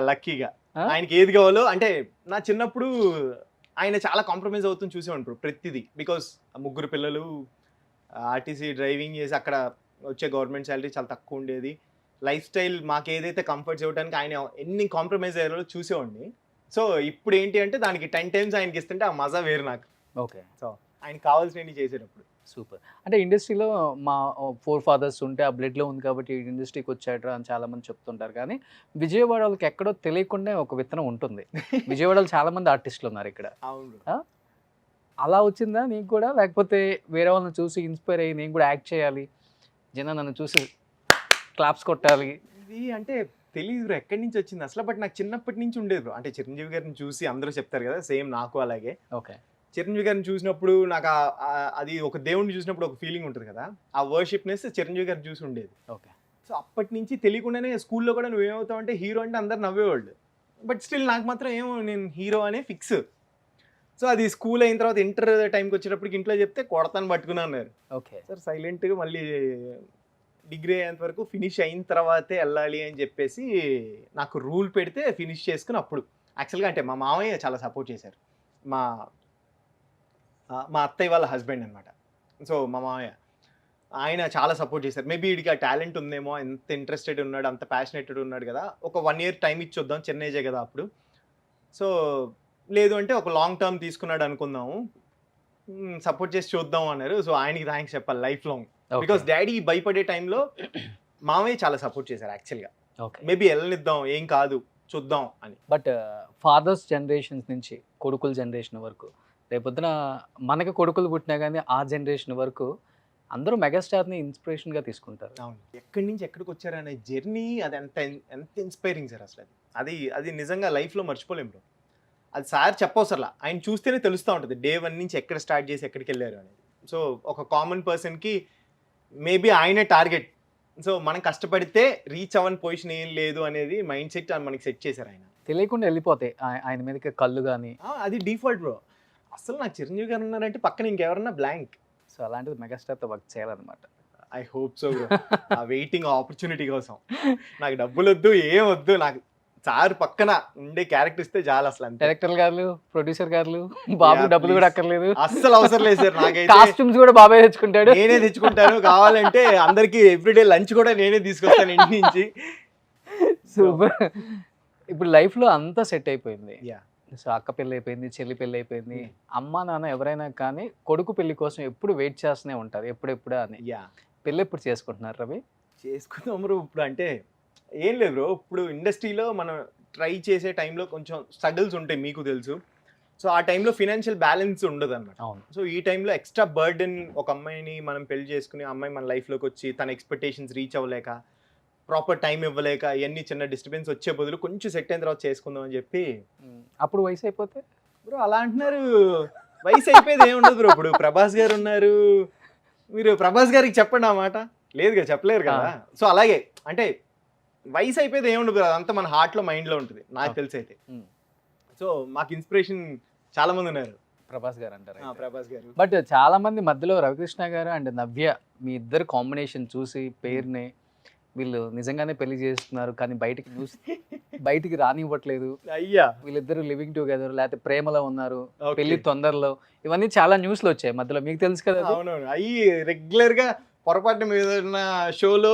లక్కీగా Huh? ఆయనకి ఏది కావాలో, అంటే నా చిన్నప్పుడు ఆయన చాలా కాంప్రమైజ్ అవుతుంది చూసేవాడు బ్రో ప్రతిదీ, బికాస్ ముగ్గురు పిల్లలు, ఆర్టీసీ డ్రైవింగ్ చేసి అక్కడ వచ్చే గవర్నమెంట్ శాలరీ చాలా తక్కువ ఉండేది, లైఫ్ స్టైల్ మాకు ఏదైతే కంఫర్ట్స్ ఇవ్వడానికి ఆయన ఎన్ని కాంప్రమైజ్ అయ్యారో చూసేవాడిని. సో ఇప్పుడు ఏంటి అంటే దానికి 10 times ఆయనకి ఇస్తుంటే ఆ మజా వేరు నాకు. ఓకే. సో ఆయనకి కావాల్సినవి చేసేటప్పుడు. సూపర్. అంటే ఇండస్ట్రీలో మా 4 fathers ఉంటే ఆ బ్లడ్లో ఉంది కాబట్టి ఇండస్ట్రీకి వచ్చాడ్రా అని చాలా మంది చెప్తుంటారు, కానీ విజయవాడ వాళ్ళకి ఎక్కడో తెలియకుండా ఒక విత్తనం ఉంటుంది. విజయవాడలో చాలా మంది ఆర్టిస్టులు ఉన్నారు ఇక్కడ. అవును. అలా వచ్చిందా నీకు కూడా, లేకపోతే వేరే వాళ్ళని చూసి ఇన్స్పైర్ అయ్యి నేను కూడా యాక్ట్ చేయాలి, జనం నన్ను చూసి క్లాప్స్ కొట్టాలి? ఇది అంటే తెలియదు బ్రో ఎక్కడి నుంచి వచ్చింది అసలు, బట్ నాకు చిన్నప్పటి నుంచి ఉండేది బ్రో. అంటే చిరంజీవి గారిని చూసి అందరూ చెప్తారు కదా, సేమ్ నాకు అలాగే. ఓకే. చిరంజీవి గారిని చూసినప్పుడు నాకు అది ఒక దేవుడిని చూసినప్పుడు ఒక ఫీలింగ్ ఉంటుంది కదా, ఆ వర్షిప్నెస్ చిరంజీవి గారిని చూసి ఉండేది. ఓకే. సో అప్పటి నుంచి తెలియకుండానే స్కూల్లో కూడా నువ్వేమవుతావు అంటే హీరో అంటే అందరు నవ్వేవాళ్ళు, బట్ స్టిల్ నాకు మాత్రం ఏమో నేను హీరో అనే ఫిక్స్. సో అది స్కూల్ అయిన తర్వాత ఇంటర్ టైంకి వచ్చేటప్పటికి ఇంట్లో చెప్తే కొడతాను పట్టుకున్నా అన్నారు. ఓకే. సార్ సైలెంట్గా మళ్ళీ డిగ్రీ అయ్యేంత వరకు ఫినిష్ అయిన తర్వాతే వెళ్ళాలి అని చెప్పేసి నాకు రూల్ పెడితే ఫినిష్ చేసుకుని అప్పుడు యాక్చువల్గా అంటే మా మామయ్య చాలా సపోర్ట్ చేశారు, మా అత్తయ్య వాళ్ళ హస్బెండ్ అనమాట. సో మా మామయ్య ఆయన చాలా సపోర్ట్ చేశారు. మేబీ వీడికి ఆ టాలెంట్ ఉందేమో, ఎంత ఇంట్రెస్టెడ్ ఉన్నాడు, అంత ప్యాషనేటెడ్ ఉన్నాడు కదా, ఒక 1 year టైం ఇచ్చొద్దాం, చిన్న ఏజే కదా అప్పుడు. సో లేదు అంటే ఒక లాంగ్ టర్మ్ తీసుకున్నాడు అనుకుందాము, సపోర్ట్ చేసి చూద్దాం అన్నారు. సో ఆయనకి థ్యాంక్స్ చెప్పాలి లైఫ్ లాంగ్, బికాస్ డాడీ భయపడే టైంలో మామయ్య చాలా సపోర్ట్ చేశారు యాక్చువల్గా. ఓకే. మేబీ వెళ్ళనిద్దాం, ఏం కాదు చూద్దాం అని. బట్ ఫాదర్స్ జనరేషన్స్ నుంచి కొడుకుల జనరేషన్ వరకు, రేపొద్దున మనకి కొడుకులు పుట్టినా కానీ ఆ జనరేషన్ వరకు అందరూ మెగాస్టార్ని ఇన్స్పిరేషన్గా తీసుకుంటారు. అవును, ఎక్కడి నుంచి ఎక్కడికి వచ్చారనే జర్నీ అది ఎంత ఎంత ఇన్స్పైరింగ్ సార్ అసలు. అది అది నిజంగా లైఫ్లో మర్చిపోలేం బ్రో. అది సార్ చెప్పవసరలా, ఆయన చూస్తేనే తెలుస్తూ ఉంటుంది డే 1 నుంచి ఎక్కడ స్టార్ట్ చేసి ఎక్కడికి వెళ్ళారు అనేది. సో ఒక కామన్ పర్సన్కి మేబీ ఆయనే టార్గెట్. సో మనం కష్టపడితే రీచ్ అవ్వని పొజిషన్ ఏం లేదు అనేది మైండ్ సెట్ మనకి సెట్ చేశారు ఆయన. తెలియకుండా వెళ్ళిపోతాయి ఆయన మీదకి కళ్ళు కానీ. అది డిఫాల్ట్ బ్రో. అసలు నాకు చిరంజీవి గారు ఉన్నారంటే పక్కన ఇంకెవరన్నా బ్లాంక్. సో అలాంటిది మెగాస్టార్తో వర్క్ చేయాలన్నమాట. I hope so bro. ఆ వెయిటింగ్ ఆపర్చునిటీ కోసం. నాకు డబ్బులు వద్దు, ఏం వద్దు, నాకు సార్ పక్కన ఉండే క్యారెక్టర్ ఇస్తే చాలు అసలు అంతే. డైరెక్టర్ గారు, ప్రొడ్యూసర్ గారు, బాబు డబ్బులు కూడా అక్కర్లేదు, అస్సలు అవసరం లేదు సార్. నాకైతే కాస్ట్యూమ్స్ కూడా బాబాయ్ తెచ్చుకుంటాడు, నేనే తెచ్చుకుంటాను. కావాలంటే అందరికి ఎవ్రీడే లంచ్ కూడా నేనే తీసుకొస్తాను ఇంటి నుంచి. సూపర్. ఇప్పుడు లైఫ్ లో అంతా సెట్ అయిపోయింది. యా సో అక్క పెళ్ళి అయిపోయింది, చెల్లి పెళ్ళి అయిపోయింది, అమ్మ నాన్న ఎవరైనా కానీ కొడుకు పెళ్లి కోసం ఎప్పుడు వెయిట్ చేస్తూనే ఉంటారు, ఎప్పుడెప్పుడా అని. యా పెళ్ళి ఎప్పుడు చేసుకుంటున్నారు రవి? చేసుకుందాం బ్రో. ఇప్పుడు అంటే ఏం లేదు బ్రో, ఇప్పుడు ఇండస్ట్రీలో మనం ట్రై చేసే టైంలో కొంచెం స్ట్రగుల్స్ ఉంటాయి, మీకు తెలుసు. సో ఆ టైంలో ఫినాన్షియల్ బ్యాలెన్స్ ఉండదు అనమాట. అవును. సో ఈ టైంలో ఎక్స్ట్రా బర్డెన్, ఒక అమ్మాయిని మనం పెళ్లి చేసుకుని అమ్మాయి మన లైఫ్లోకి వచ్చి తన ఎక్స్పెక్టేషన్స్ రీచ్ అవ్వలేక, ప్రాపర్ టైం ఇవ్వలేక, ఇవన్నీ చిన్న డిస్టర్బెన్స్ వచ్చే బదులు కొంచెం సెట్ అయిన తర్వాత చేసుకుందాం అని చెప్పి. అప్పుడు వయసు అయిపోతే బ్రో అలా అంటున్నారు, వయసు అయిపోయేది ఏమి ఉండదు బ్రో. ఇప్పుడు ప్రభాస్ గారు ఉన్నారు, మీరు ప్రభాస్ గారికి చెప్పండి ఆ మాట. లేదుగా, చెప్పలేరు కదా. సో అలాగే అంటే వయసు అయిపోయేది ఏమి ఉండదు, అదంతా మన హార్ట్లో మైండ్లో ఉంటుంది నాకు తెలిసి అయితే. సో మాకు ఇన్స్పిరేషన్ చాలా మంది ఉన్నారు. ప్రభాస్ గారు అంటారు. ప్రభాస్ గారు. బట్ చాలా మంది మధ్యలో రవికృష్ణ గారు అండ్ నవ్య మీ ఇద్దరు కాంబినేషన్ చూసి పేరుని వీళ్ళు నిజంగానే పెళ్లి చేస్తున్నారు కానీ బయటికి రానివ్వట్లేదు, అయ్యా వీళ్ళిద్దరు లివింగ్ టుగెదర్ లేకపోతే ప్రేమలో ఉన్నారు, Okay. పెళ్లి తొందరలో, ఇవన్నీ చాలా న్యూస్లు వచ్చాయి మధ్యలో, మీకు తెలుసు కదా అది? అవునవును, అయ్యి రెగ్యులర్ గా పొరపాటున మీద ఉన్న షోలో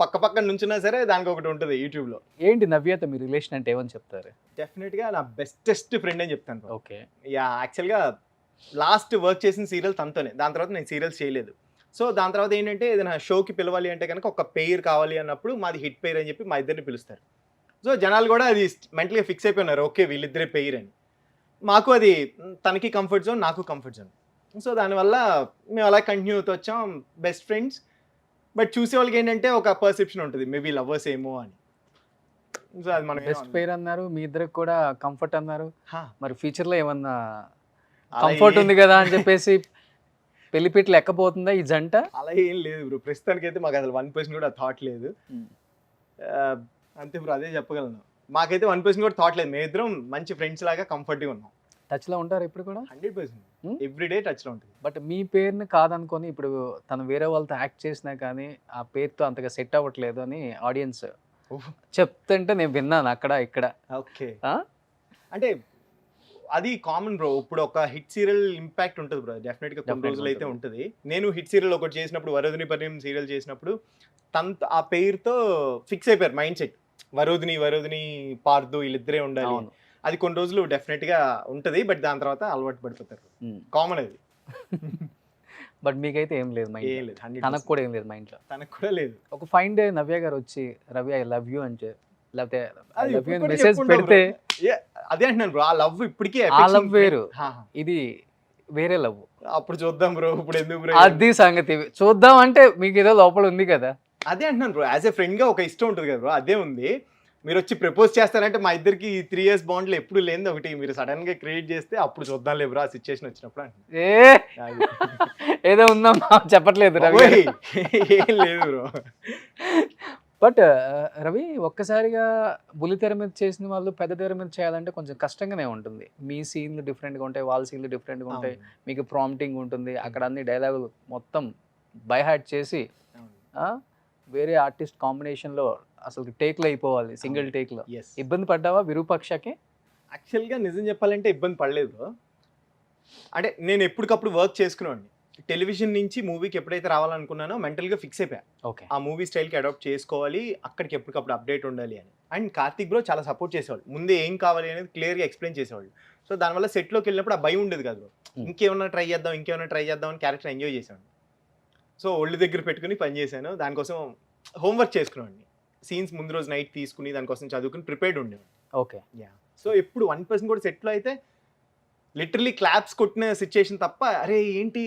పక్క నుంచున్నా సరే దానికి ఒకటి ఉంటుంది యూట్యూబ్ లో. ఏంటి నవ్యతో మీ రిలేషన్ అంటే ఏమని చెప్తారు? డెఫినెట్ గా నా బెస్టెస్ట్ ఫ్రెండ్ అని చెప్తాను. ఓకే. యా యాక్చువల్ గా లాస్ట్ వర్క్ చేసిన సీరియల్ తనతోనే, దాని తర్వాత నేను సీరియల్స్ చేయలేదు. సో దాని తర్వాత ఏంటంటే ఏదైనా షోకి పిలవాలి అంటే కనుక ఒక పెయిర్ కావాలి అన్నప్పుడు మాది హిట్ పెయిర్ అని చెప్పి మా ఇద్దరిని పిలుస్తారు. సో జనాలు కూడా అది మెంటల్గా ఫిక్స్ అయిపోయినారు, ఓకే వీళ్ళిద్దరే పెయిర్ అని. మాకు అది తనకి కంఫర్ట్ జోన్, నాకు కంఫర్ట్ జోన్. సో దానివల్ల మేము అలా కంటిన్యూ అవుతూ వచ్చాం, బెస్ట్ ఫ్రెండ్స్. బట్ చూసే వాళ్ళకి ఏంటంటే ఒక పర్సెప్షన్ ఉంటుంది, మేబీ లవర్స్ ఏమో అని. సో అది మనం బెస్ట్ పేరు అన్నారు, మీ ఇద్దరికి కూడా కంఫర్ట్ అన్నారు, హా, మరి ఫ్యూచర్ లో ఏమన్నా అలా కంఫర్ట్ ఏ- ఉంది కదా అని చెప్పేసి పెళ్లిపీటలు ఎక్కబోతుందా ఈ జంట? అలా ఏం లేదు బ్రో, ప్రస్తుతానికి అయితే మాకు అసలు 1% కూడా థాట్ లేదు. అంతే బ్రో, అదే చెప్పగలను. మాకైతే 1% కూడా థాట్ లేదు, మేమిద్దరం మంచి ఫ్రెండ్స్ లాగా కంఫర్ట్గా ఉన్నాం. టచ్ లో ఉంటారు ఇప్పుడు కూడా? 100% ఎవ్రీడే టచ్లో ఉంటుంది. బట్ మీ పేరుని కాదనుకొని ఇప్పుడు తను వేరే వాళ్ళతో యాక్ట్ చేసినా కానీ ఆ పేరుతో అంతగా సెట్ అవ్వట్లేదు అని ఆడియన్స్ చెప్తుంటే నేను విన్నాను అక్కడ ఇక్కడ. ఓకే, ఆ? అంటే అది కామన్ బ్రో. ఇప్పుడు ఒక హిట్ సీరియల్ ఇంపాక్ట్ ఉంటుంది బ్రో, డెఫినెట్గా కొన్ని Definitely రోజులు అయితే ఉంటుంది. ఉంటుంది. నేను హిట్ సీరియల్ ఒకటి చేసినప్పుడు, వరోధిని పరిణయం సీరియల్ చేసినప్పుడు తన ఆ పేరుతో ఫిక్స్ అయిపోయారు మైండ్ సెట్, వరోధిని పార్దు వీళ్ళిద్దరే ఉండాలి. అవును. అది కొన్ని రోజులు డెఫినెట్గా ఉంటుంది, బట్ దాని తర్వాత అలవాటు పడిపోతారు. కామన్ అది. బట్ మీకైతే ఏం లేదు ఏం మైండ్? లేదు, 100%. తనకు కూడా ఏం లేదు మైండ్ లో? తనకు కూడా లేదు. ఒక ఫైన్ డే నవ్య గారు వచ్చి రవి ఐ లవ్ యూ అంటే, లేకపోతే ఐ అది లవ్ యూ ఇప్పుడు కూడా మెసేజ్ చెప్పుకుంటాం పెడితే, bro. అదే అంటున్నాను బ్రో, ఆ లవ్ ఇప్పటికీ ఆ affection లవ్ వేరు, హా, ఇది వేరే లవ్. అప్పుడు చూద్దాం బ్రో, ఇప్పుడు ఎందుకు బ్రో? అది సంగతి చూద్దాం అంటే మీకు ఏదో లోపల ఉంది కదా. అదే అంటున్నాను బ్రో, యాజ్ ఎ ఫ్రెండ్ గా ఒక ఇష్టం ఉంటుంది కదా బ్రో, అదే ఉంది. మీరు వచ్చి ప్రపోజ్ చేస్తారంటే మా ఇద్దరికి 3 years బాండ్లు ఎప్పుడు లేనిది ఒకటి మీరు సడన్ గా క్రియేట్ చేస్తే అప్పుడు చూద్దాం లేదు బ్రో, ఆ సిచ్యువేషన్ వచ్చినప్పుడు అంటున్నాను. ఏదో ఉందమ్మా చెప్పట్లేదు రవి గారు. ఓయ్, ఏం లేదు బ్రో. బట్ రవి ఒక్కసారిగా బుల్లితెర మీద చేసిన వాళ్ళు పెద్ద తెర మీద చేయాలంటే కొంచెం కష్టంగానే ఉంటుంది. మీ సీన్లు డిఫరెంట్గా ఉంటాయి, వాళ్ళ సీన్లు డిఫరెంట్గా ఉంటాయి, మీకు ప్రాంప్టింగ్ ఉంటుంది, అక్కడ అన్ని డైలాగులు మొత్తం బై హార్ట్ చేసి ఆ, వేరే ఆర్టిస్ట్ కాంబినేషన్లో అసలు టేక్లో అయిపోవాలి, సింగిల్ టేక్లో. ఎస్, ఇబ్బంది పడ్డావా విరూపాక్షకి? యాక్చువల్గా నిజం చెప్పాలంటే ఇబ్బంది పడలేదు బ్రో. అంటే నేను ఎప్పటికప్పుడు వర్క్ చేసుకునేవాడిని. టెలివిజన్ నుంచి మూవీకి ఎప్పుడైతే రావాలనుకున్నానో మెంటల్గా ఫిక్స్ అయిపోయా, ఓకే. ఆ మూవీ స్టైల్కి అడాప్ట్ చేసుకోవాలి, అక్కడికి ఎప్పటికప్పుడు అప్డేట్ ఉండాలి అని. అండ్ కార్తిక్ బ్రో చాలా సపోర్ట్ చేసేవాళ్ళు, ముందే ఏం కావాలి అనేది క్లియర్గా ఎక్స్ప్లెయిన్ చేసేవాళ్ళు. సో దానివల్ల సెట్లోకి వెళ్ళినప్పుడు ఆ భయం ఉండేది కాదు బ్రో, ఇంకేమన్నా ట్రై చేద్దాం అని క్యారెక్టర్ ఎంజాయ్ చేశాను. సో ఒళ్ళు దగ్గర పెట్టుకుని పని చేశాను, దానికోసం హోంవర్క్ చేసుకునేవాడిని. సీన్స్ ముందు రోజు నైట్ తీసుకుని దానికోసం చదువుకుని ప్రిపేర్డ్ ఉండేవాడిని. ఓకే. సో ఎప్పుడు 1% కూడా సెట్లో అయితే లిటరలీ క్లాప్స్ కొట్టిన సిచ్యుయేషన్ తప్ప అరే ఏంటి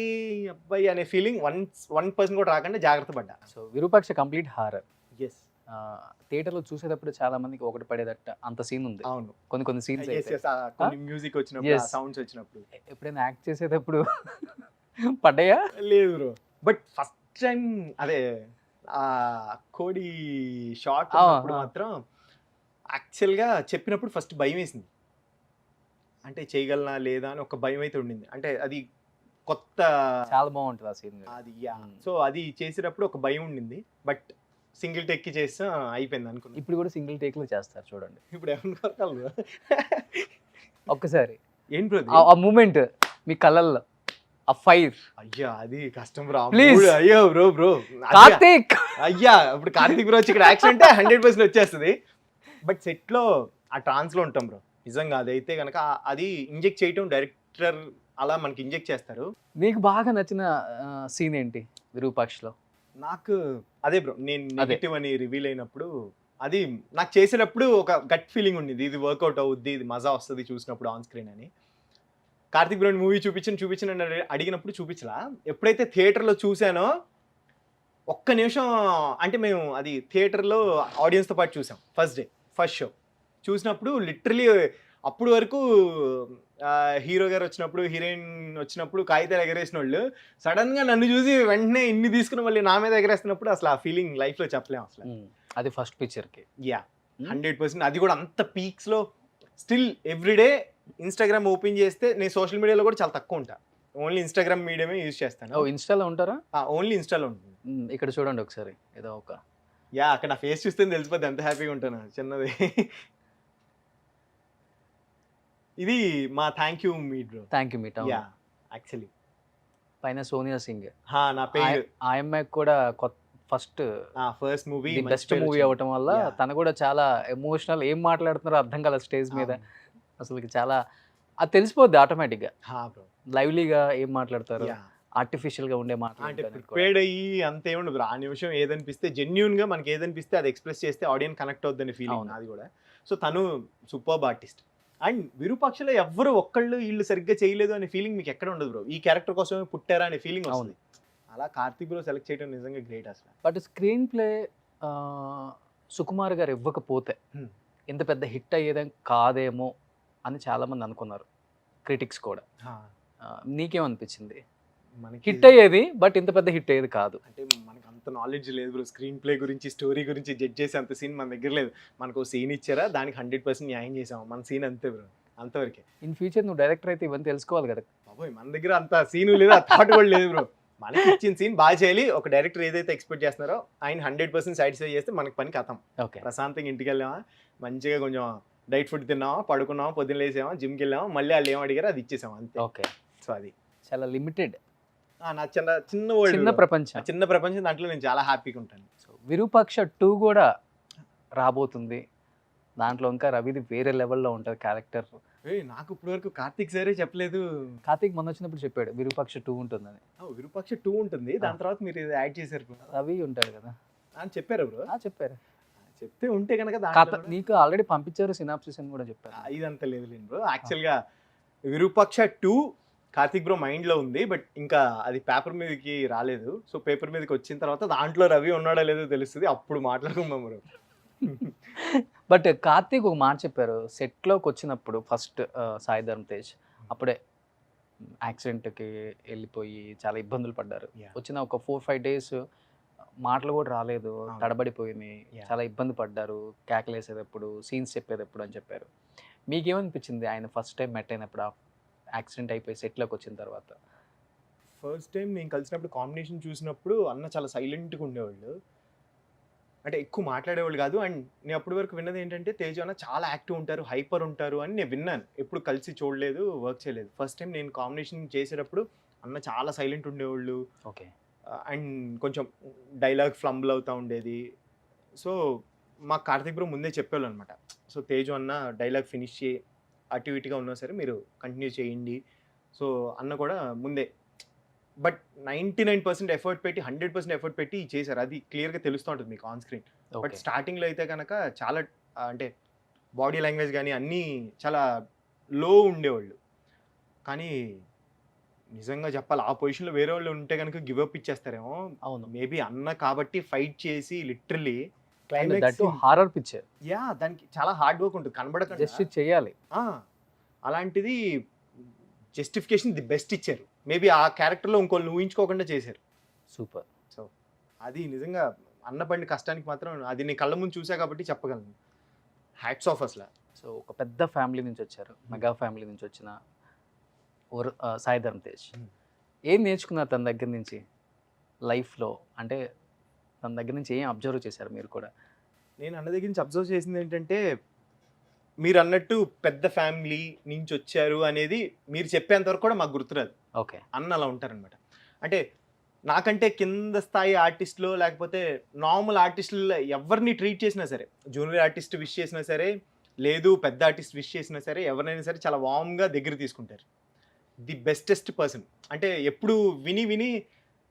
అబ్బాయి అనే ఫీలింగ్ 1% కూడా రాకుండా జాగ్రత్త పడ్డా. So Virupaksha complete horror. Yes, థియేటర్లో చూసేటప్పుడు చాలా మందికి ఒకటి పడేదట అంత సీన్ ఉంది, అవును. కొన్ని సీన్స్ Yes, yes, కొన్ని మ్యూజిక్ వచ్చినప్పుడు, Yes. సౌండ్స్ వచ్చినప్పుడు. ఎప్పుడైనా యాక్ట్ చేసేటప్పుడు పడ్డాయా? లేదు బ్రో, బట్ ఫస్ట్ టైం అదే ఆ కోడి షాట్ ఉన్నప్పుడు మాత్రం యాక్చువల్గా చెప్పినప్పుడు ఫస్ట్ భయం వేసింది. అంటే చేయగలనా లేదా అని ఒక భయం అయితే ఉండింది. అంటే అది కొత్త చాలా బాగుంటుంది ఆ సీన్. అది సో అది చేసేటప్పుడు ఒక భయం ఉండింది. బట్ సింగిల్ టెక్కి చేస్తే అయిపోయింది అనుకున్నా. ఇప్పుడు కూడా సింగిల్ టేక్ లో చేస్తారు చూడండి. ఇప్పుడు ఏమన్నా కొరకాలి ఒక్కసారి ఏం బ్రో ఆ మూమెంట్ మీ కళ్ళల్లో ఆ ఫైర్. అయ్యా అది కష్టం రా. Please. అయ్యో బ్రో కార్తీక్ అయ్యా ఇప్పుడు కార్తీక్ బ్రో వచ్చి ఇక్కడ యాక్సిడెంట్ 100% వచ్చేస్తుంది. బట్ సెట్ లో ఆ ట్రాన్స్ లో ఉంటాం బ్రో. నిజంగా అదైతే కనుక అది ఇంజెక్ట్ చేయటం డైరెక్టర్ అలా మనకి ఇంజెక్ట్ చేస్తారు. నీకు బాగా నచ్చిన సీన్ ఏంటి విరూపాక్షలో? నాకు అదే బ్రో, నేను నెగటివ్ అని రివీల్ అయినప్పుడు అది నాకు చేసేటప్పుడు ఒక గట్ ఫీలింగ్ ఉండింది, ఇది వర్కౌట్ అవుద్ది, ఇది మజా వస్తుంది చూసినప్పుడు ఆన్ స్క్రీన్ అని. కార్తీక్ బ్రో మూవీ చూపించండి అని అడిగినప్పుడు చూపించలా. ఎప్పుడైతే థియేటర్లో చూసానో ఒక్క నిమిషం, అంటే మేము అది థియేటర్లో ఆడియన్స్తో పాటు చూసాం ఫస్ట్ షో చూసినప్పుడు లిటరలీ అప్పుడు వరకు హీరో గారు వచ్చినప్పుడు హీరోయిన్ వచ్చినప్పుడు కాగితాలు ఎగరేసిన వాళ్ళు సడన్గా నన్ను చూసి వెంటనే ఇన్ని తీసుకుని మళ్ళీ నా మీద ఎగరేస్తున్నప్పుడు అసలు ఆ ఫీలింగ్ లైఫ్లో చెప్పలేము అసలు. అది ఫస్ట్ పిక్చర్కి. 100%. అది కూడా అంత పీక్స్లో స్టిల్ ఎవ్రీడే ఇన్స్టాగ్రామ్ ఓపెన్ చేస్తే, నేను సోషల్ మీడియాలో కూడా చాలా తక్కువ ఉంటా, ఓన్లీ ఇన్స్టాగ్రామ్ మీడియమే యూజ్ చేస్తాను. ఇన్స్టాలో ఉంటారా? ఓన్లీ ఇన్స్టాలో ఉంటుంది. ఇక్కడ చూడండి ఒకసారి ఏదో ఒక అక్కడ నా ఫేస్ చూస్తే తెలిసిపోద్ది ఎంత హ్యాపీగా ఉంటాను. చిన్నది ఇది మా thank you meet bro. Thank you meet. Actually పైన సోనియా సింగ్ నా పేరు. ఆ అమ్మాయికి కూడా ఫస్ట్ మూవీ బెస్ట్ మూవీ అవ్వటం వల్ల తను కూడా చాలా ఎమోషనల్, ఏం మాట్లాడుతున్నారో అర్థం కాల స్టేజ్ మీద. అసలు చాలా అది తెలిసిపోద్ది ఆటోమేటిక్గా, లైవ్లీగా ఏం మాట్లాడతారు, ఆర్టిఫిషియల్ గా ఉండే అంటే ప్రిపేర్డ్ అయ్యి అంతేముండదు బ్రో. ఆ నిమిషం ఏదనిపిస్తే జెన్యూన్ గా మనకి ఏదనిపిస్తే అది ఎక్స్ప్రెస్ చేస్తే ఆడియన్స్ కనెక్ట్ అవుద్దని ఫీలింగ్ అది కూడా. సో తను సూపర్బ్ ఆర్టిస్ట్. అండ్ విరూపాక్షలో ఎవ్వరు ఒక్కళ్ళు వీళ్ళు సరిగ్గా చేయలేదు అనే ఫీలింగ్ మీకు ఎక్కడ ఉండదు బ్రో. ఈ క్యారెక్టర్ కోసమే పుట్టారా అనే ఫీలింగ్ వస్తుంది. అలా కార్తీక్ బ్రో సెలెక్ట్ చేయడం నిజంగా గ్రేట్ అసలు. బట్ స్క్రీన్ ప్లే సుకుమార్ గారు ఇవ్వకపోతే ఇంత పెద్ద హిట్ అయ్యేదేం కాదేమో అని చాలా మంది అనుకున్నారు, క్రిటిక్స్ కూడా. నీకేమనిపించింది? హిట్ అయ్యేది బట్ ఇంత పెద్ద హిట్ అయ్యేది కాదు. అంటే మనకు అంత నాలెడ్జ్ లేదు బ్రో, స్క్రీన్ ప్లే గురించి స్టోరీ గురించి జడ్జ్ చేసే అంత సీన్ మన దగ్గర లేదు. మనకు సీన్ ఇచ్చారా దానికి 100% న్యాయం చేసాము, మన సీన్ అంతే బ్రో, అంతవరకే. ఇన్ ఫ్యూచర్ నువ్వు డైరెక్టర్ అయితే ఇవన్నీ తెలుసుకోవాలి కదా. బాబోయ్ మన దగ్గర అంత సీన్ లేదు, ఆ థాట్ కూడా లేదు బ్రో. మనకి ఇచ్చిన సీన్ బాగా చేయాలి, ఒక డైరెక్టర్ ఏదైతే ఎక్స్పెక్ట్ చేస్తున్నారో ఆయన 100% సాటిస్ఫై చేస్తే మనకి పని కథం. ప్రశాంతంగా ఇంటికి వెళ్ళామా, మంచిగా కొంచెం డైట్ ఫుడ్ తిన్నామా, పడుకున్నామా, పొద్దున్న లేసామా, జిమ్కి వెళ్ళామా, మళ్ళీ వాళ్ళు ఏం అడిగారో అది ఇచ్చేసాము అంతే. ఓకే. సో అది చాలా లిమిటెడ్, నా చిన్న ప్రపంచం దాంట్లో నేను చాలా హ్యాపీగా ఉంటాను. సో విరూపాక్ష 2 కూడా రాబోతుంది, దాంట్లో ఇంకా రవిది వేరే లెవెల్లో ఉంటుంది క్యారెక్టర్. నాకు ఇప్పుడు వరకు కార్తీక్ సరే చెప్పలేదు. కార్తీక్ మొన్న వచ్చినప్పుడు చెప్పాడు విరూపాక్ష 2 ఉంటుందని. విరూపాక్ష 2 ఉంటుంది, దాని తర్వాత మీరు యాడ్ చేశారు. రవి ఉంటాడు కదా అని చెప్పారు బ్రో. చెప్పారు, చెప్తే ఉంటే కనుక నీకు ఆల్రెడీ పంపించారు సినాప్సిస్ అని కూడా చెప్పారు. ఇదంతా లేదు బ్రో. యాక్చువల్గా విరూపాక్ష 2 కార్తీక్ బ్రో మైండ్లో ఉంది, బట్ ఇంకా అది పేపర్ మీదకి రాలేదు. సో పేపర్ మీదకి వచ్చిన తర్వాత దాంట్లో రవి ఉన్నాడో లేదో తెలుస్తుంది, అప్పుడు మాట్లాడుకుందాం బ్రో. బట్ కార్తీక్ ఒక మాట చెప్పారు సెట్లోకి వచ్చినప్పుడు, ఫస్ట్ సాయి ధరమ్ తేజ్ అప్పుడే యాక్సిడెంట్కి వెళ్ళిపోయి చాలా ఇబ్బందులు పడ్డారు. వచ్చిన ఒక 4-5 days మాటలు కూడా రాలేదు, తడబడిపోయినాయి, చాలా ఇబ్బంది పడ్డారు, కేకలేసేటప్పుడు, సీన్స్ చెప్పేటప్పుడు అని చెప్పారు. మీకేమనిపించింది ఆయన ఫస్ట్ టైం మెట్ అయినప్పుడు, యాక్సిడెంట్ అయిపోయి సెట్లోకి వచ్చిన తర్వాత? ఫస్ట్ టైం నేను కలిసినప్పుడు కాంబినేషన్ చూసినప్పుడు అన్న చాలా సైలెంట్గా ఉండేవాళ్ళు, అంటే ఎక్కువ మాట్లాడేవాళ్ళు కాదు. అండ్ నేను అప్పటి వరకు విన్నది ఏంటంటే తేజ అన్న చాలా యాక్టివ్ ఉంటారు, హైపర్ ఉంటారు అని నేను విన్నాను, ఎప్పుడు కలిసి చూడలేదు, వర్క్ చేయలేదు. ఫస్ట్ టైం నేను కాంబినేషన్ చేసేటప్పుడు అన్న చాలా సైలెంట్ ఉండేవాళ్ళు. ఓకే. అండ్ కొంచెం డైలాగ్ ఫ్లంబుల్ అవుతూ ఉండేది. సో మా కార్తీక్ బ్రో ముందే చెప్పేవాళ్ళు అనమాట, సో తేజు అన్న డైలాగ్ ఫినిష్ చేయి, అటు ఇటుగా ఉన్నా సరే మీరు కంటిన్యూ చేయండి. సో అన్న కూడా ముందే, బట్ 99% ఎఫర్ట్ పెట్టి 100% ఎఫర్ట్ పెట్టి చేశారు, అది క్లియర్గా తెలుస్తూ ఉంటుంది మీకు ఆన్ స్క్రీన్. బట్ స్టార్టింగ్లో అయితే కనుక చాలా అంటే బాడీ లాంగ్వేజ్ కానీ అన్నీ చాలా లో ఉండేవాళ్ళు. కానీ నిజంగా చెప్పాలి ఆ పొజిషన్లో వేరే వాళ్ళు ఉంటే కనుక గివప్ ఇచ్చేస్తారేమో. అవును, మేబీ అన్న కాబట్టి ఫైట్ చేసి లిటరలీ హారర్ పిక్చర్, దానికి చాలా హార్డ్ వర్క్ ఉంటుంది, కనబడకుండా జస్ట్ చేయాలి. అలాంటిది జస్టిఫికేషన్ ది బెస్ట్ ఇచ్చారు. మేబీ ఆ క్యారెక్టర్లో ఇంకోళ్ళు ఊహించుకోకుండా చేశారు. సూపర్. సో అది నిజంగా అన్న పడిన కష్టానికి మాత్రం అది నేను కళ్ళ ముందు చూసా కాబట్టి చెప్పగలను. హ్యాట్స్ ఆఫ్ అసలు. సో సో ఒక పెద్ద ఫ్యామిలీ నుంచి వచ్చారు, మెగా ఫ్యామిలీ నుంచి వచ్చిన సాయి ధరమ్ తేజ్. Hmm. ఏం నేర్చుకున్నారు తన దగ్గర నుంచి లైఫ్లో? అంటే తన దగ్గర నుంచి ఏం అబ్జర్వ్ చేశారు మీరు కూడా? నేను అన్న దగ్గర నుంచి అబ్జర్వ్ చేసింది ఏంటంటే, మీరు అన్నట్టు పెద్ద ఫ్యామిలీ నుంచి వచ్చారు అనేది మీరు చెప్పేంత వరకు కూడా మాకు గుర్తురాదు. ఓకే. అన్న అలా ఉంటారనమాట. అంటే నాకంటే కింద స్థాయి ఆర్టిస్టులు లేకపోతే నార్మల్ ఆర్టిస్టులు ఎవరిని ట్రీట్ చేసినా సరే, జూనియర్ ఆర్టిస్ట్ విష్ చేసినా సరే, లేదు పెద్ద ఆర్టిస్ట్ విష్ చేసినా సరే, ఎవరినైనా సరే చాలా వామ్గా దగ్గర తీసుకుంటారు. The bestest person. అంటే ఎప్పుడు విని విని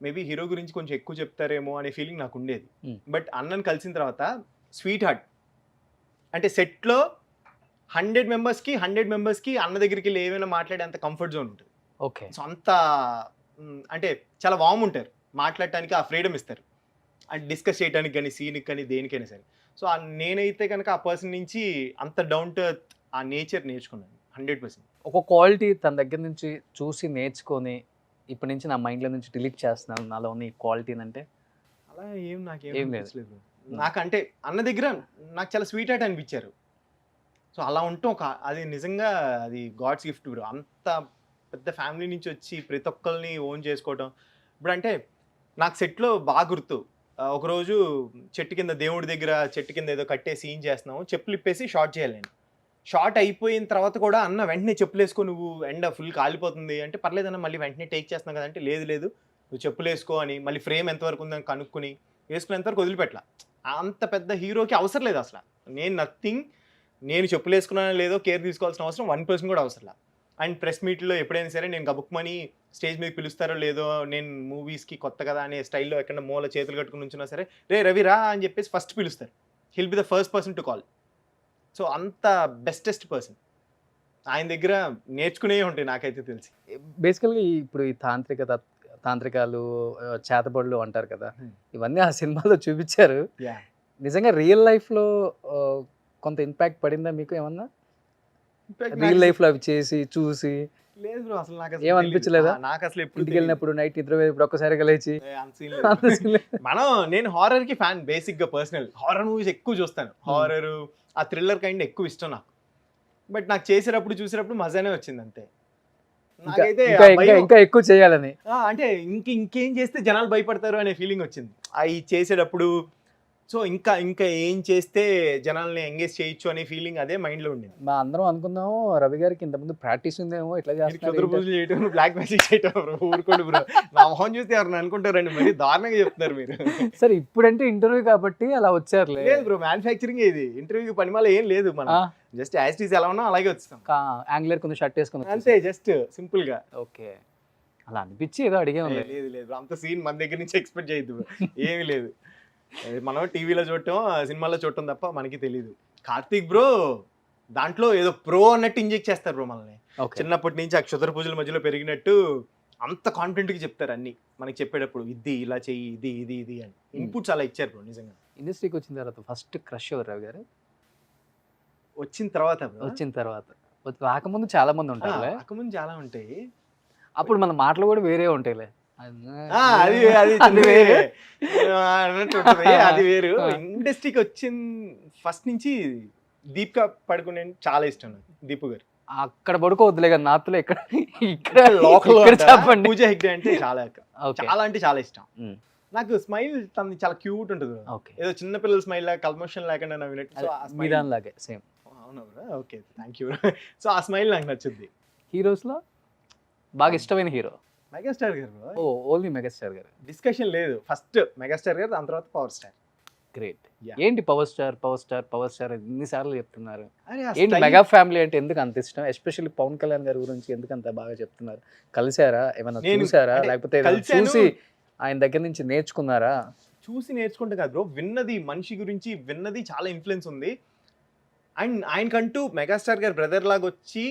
మేబీ హీరో గురించి కొంచెం ఎక్కువ చెప్తారేమో అనే ఫీలింగ్ నాకు ఉండేది. బట్ అన్నను కలిసిన తర్వాత స్వీట్ హార్ట్. అంటే సెట్లో 100 మెంబర్స్కి అన్న దగ్గరికి వెళ్ళి ఏమైనా మాట్లాడే అంత కంఫర్ట్ జోన్ ఉంటుంది. ఓకే. సో అంత అంటే చాలా వామ్ ఉంటారు, మాట్లాడటానికి ఆ ఫ్రీడమ్ ఇస్తారు, అంటే డిస్కస్ చేయడానికి కానీ సీన్కి కానీ దేనికైనా సరే. సో నేనైతే కనుక ఆ పర్సన్ నుంచి అంత డౌన్ టు ఎర్త్ ఆ నేచర్ నేర్చుకున్నాను 100%. ఒక క్వాలిటీ తన దగ్గర నుంచి చూసి నేర్చుకొని ఇప్పటి నుంచి నా మైండ్లో నుంచి డిలీట్ చేస్తున్నాను నాలో ఉన్న ఈ క్వాలిటీ అంటే? అలా నాకేం ఏం లేదు. అనిపించలేదు. నాకంటే అన్న దగ్గర నాకు చాలా స్వీట్ హార్ట్ అనిపించారు. సో అలా ఉంటూ అది నిజంగా అది గాడ్స్ గిఫ్ట్ బ్రో. అంత పెద్ద ఫ్యామిలీ నుంచి వచ్చి ప్రతి ఒక్కరిని ఓన్ చేసుకోవడం. ఇప్పుడు అంటే నాకు సెట్లో బాగా గుర్తు, ఒకరోజు చెట్టు కింద దేవుడి దగ్గర చెట్టు కింద ఏదో కట్టే సీన్ చేస్తున్నాము, చెప్పులు ఇప్పేసి షార్ట్ చేయాలి నేను. షార్ట్ అయిపోయిన తర్వాత కూడా అన్న వెంటనే చెప్పులు వేసుకో, నువ్వు ఎండ ఫుల్ కాలిపోతుంది అంటే, పర్లేదన్న మళ్ళీ వెంటనే టేక్ చేస్తున్నావు కదంటే, లేదు లేదు నువ్వు చెప్పులు వేసుకో అని మళ్ళీ ఫ్రేమ్ ఎంతవరకు ఉందని కనుక్కొని వేసుకునేంతవరకు వదిలిపెట్ల. అంత పెద్ద హీరోకి అవసరం లేదు అసలు. నేను నథింగ్, నేను చెప్పులు వేసుకున్నానో లేదో కేర్ తీసుకోవాల్సిన అవసరం 1% కూడా అవసరం లేదు. అండ్ ప్రెస్ మీట్లో ఎప్పుడైనా సరే నేను గబుక్మని స్టేజ్ మీద పిలుస్తారో లేదో, నేను మూవీస్కి కొత్త కదా అనే స్టైల్లో ఎక్కడ మూల చేతులు కట్టుకుని ఉంచున్నా సరే, రే రవి రా అని చెప్పేసి ఫస్ట్ పిలుస్తారు. Hill be the first person to call. So అంత బెస్టెస్ట్ పర్సన్. ఆయన దగ్గర నేర్చుకునే ఉంటాయి నాకైతే తెలిసి. బేసికల్గా ఇప్పుడు ఈ తాంత్రికాలు చేతబడులు అంటారు కదా, ఇవన్నీ ఆ సినిమాలో చూపించారు. నిజంగా రియల్ లైఫ్లో కొంత ఇంపాక్ట్ పడిందా మీకు ఏమన్నా? రియల్ లైఫ్లో అవి చేసి చూసి లేదు బ్రో, అసలు నాకు ఏమనిపించలేదా? నాకు అసలు ఎప్పుడు ఇంటికి వెళ్ళినప్పుడు నైట్ నిద్ర ఇప్పుడు ఒక్కసారిగా లేచి నేను హారర్ కి ఫ్యాన్ బేసిక్ గా. పర్సనల్ హారర్ మూవీస్ ఎక్కువ చూస్తాను. హారర్ ఆ థ్రిల్లర్ కైండ్ ఎక్కువ ఇష్టం నాకు. బట్ నాకు చేసేటప్పుడు చూసేటప్పుడు మజానే వచ్చింది అంతే. నాకైతే ఇంకా ఎక్కువ చేయాలని, అంటే ఇంకేం చేస్తే జనాలు భయపడతారు అనే ఫీలింగ్ వచ్చింది అవి చేసేటప్పుడు. సో ఇంకా ఏం చేస్తే జనాల్ని ఎంగేజ్ చేయొచ్చు అనే ఫీలింగ్ అదే మైండ్ లో ఉండేది. మా అందరం అనుకున్నాము రవి గారికి ఇంతకుముందు ప్రాక్టీస్ ఉందేమో ఇట్లా కుదురు పూజలు చేయటం, బ్లాక్ మ్యాజిక్ చేయటం. ఊరుకోండి బ్రో, నా మొహం చూస్తే ఎవరిని అనుకుంటారండి, మరి దారుణంగా చెప్తున్నారు మీరు. సరే ఇప్పుడంటే ఇంటర్వ్యూ కాబట్టి అలా వచ్చారు. లేదు బ్రో, మ్యానుఫ్యాక్చరింగ్ ఇది. ఇంటర్వ్యూ పనిమాల ఏం లేదు, మనం జస్ట్ యాజ్ ఇట్ ఈస్ ఎలా ఉన్నా అలాగే వచ్చాం. యాంగ్లర్ కొంచెం షర్ట్ వేసుకుని అంతే, జస్ట్ సింపుల్ గా. ఓకే, అలా అనిపించి ఏదో అడిగే ఉంది. లేదు లేదు, అంత సీన్ మన దగ్గర నుంచి ఎక్స్పెక్ట్ చేయొద్దు, ఏమీ లేదు. మనం టీవీలో చూడటం, సినిమాలో చూడటం తప్ప మనకి తెలీదు. కార్తీక్ బ్రో దాంట్లో ఏదో ప్రో అన్నట్టు ఇంజెక్ట్ చేస్తారు బ్రో మనల్ని. చిన్నప్పటి నుంచి ఆ క్షుద్ర పూజల మధ్యలో పెరిగినట్టు అంత కాన్ఫిడెంట్గా చెప్తారు అన్ని మనకి చెప్పేటప్పుడు. ఇది ఇలా చెయ్యి, ఇది ఇది ఇది అని ఇన్పుట్స్ అలా ఇచ్చారు బ్రో. నిజంగా ఇండస్ట్రీకి వచ్చిన తర్వాత ఫస్ట్ క్రష్ ఎవరు రవి గారు? వచ్చిన తర్వాత రాకముందు చాలా మంది ఉంటారు, రాకముందు చాలా ఉంటాయి. అప్పుడు మన మాటలు కూడా వేరే ఉంటాయిలే. అది వేరు అన్నట్టు ఉంటుంది, అది వేరు. ఇండస్ట్రీకి వచ్చిన ఫస్ట్ నుంచి దీపికా పడుకునే చాలా ఇష్టం నాకు. దీపు గారు అక్కడ పడుకోవద్దులే కదా, నార్త్లో ఇక్కడ పూజ హెగ్డే అంటే చాలా అంటే చాలా ఇష్టం నాకు. స్మైల్ తనది చాలా క్యూట్ ఉంటుంది, ఏదో చిన్న పిల్లల స్మైల్ లాగా కల్మోషన్ లేకుండా నవ్వినట్టు సేమ్. అవునా, ఓకే, థ్యాంక్ యూ. సో ఆ స్మైల్ నాకు నచ్చుద్ది. హీరోస్ లో బాగా ఇష్టమైన హీరో? మెగాస్టార్ గారు. ఓన్లీ మెగాస్టార్ గారు, డిస్కషన్ లేదు. ఫస్ట్ మెగాస్టార్ గారు, దాని తర్వాత పవర్ స్టార్. గ్రేట్. ఏంటి పవర్ స్టార్ ఎన్నిసార్లు చెప్తున్నారు? ఏంటి మెగా ఫ్యామిలీ అంటే ఎందుకు అంత ఇష్టం? ఎస్పెషల్లీ పవన్ కళ్యాణ్ గారి గురించి ఎందుకు అంత బాగా చెప్తున్నారు? కలిసారా, ఏమన్నా చూసారా, లేకపోతే చూసి ఆయన దగ్గర నుంచి నేర్చుకున్నారా? చూసి నేర్చుకుంటే కాదు బ్రో, విన్నది, మనిషి గురించి విన్నది చాలా ఇన్ఫ్లుయెన్స్ ఉంది. అండ్ ఆయనకంటూ మెగాస్టార్ గారు బ్రదర్ లాగా వచ్చి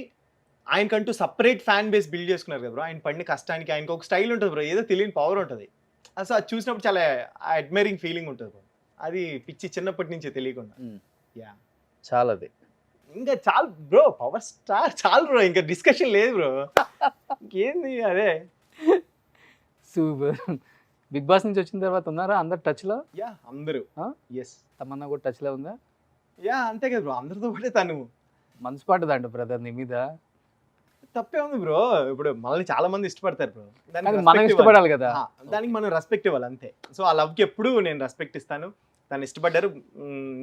ఆయనకంటూ సపరేట్ ఫ్యాన్ బేస్ బిల్డ్ చేసుకున్నారు కదా బ్రో. ఆయన పడిన కష్టానికి ఆయనకు ఒక స్టైల్ ఉంటుంది బ్రో, ఏదో తెలియని పవర్ ఉంటుంది. అసలు అది చూసినప్పుడు చాలా అడ్మైరింగ్ ఫీలింగ్ ఉంటుంది బ్రో. అది పిచ్చి చిన్నప్పటి నుంచే తెలియకుండా. యా, చాలా. అది ఇంకా చాలు బ్రో, పవర్ స్టార్ చాలు బ్రో, ఇంకా డిస్కషన్ లేదు బ్రో. ఇంకేంది అదే. సూపర్. బిగ్ బాస్ నుంచి వచ్చిన తర్వాత ఉన్నారా అందరు టచ్ లో? యా, అందరూ. ఎస్, తమన్నా కూడా టచ్ లో ఉందా? యా, అంతే కదా బ్రో, అందరితో పాటే తను మనసు పడ్డదండి బ్రదర్ నీ మీద. తప్పే ఉంది బ్రో. ఇప్పుడు మనల్ని చాలా మంది ఇష్టపడతారు బ్రో. కానీ మనం ఇష్టపడాలి కదా. దానికి మనం రెస్పెక్ట్ ఇవ్వాలి అంతే. సో ఆ లవ్కి ఎప్పుడు నేను రెస్పెక్ట్ ఇస్తాను. తను ఇష్టపడ్డారు.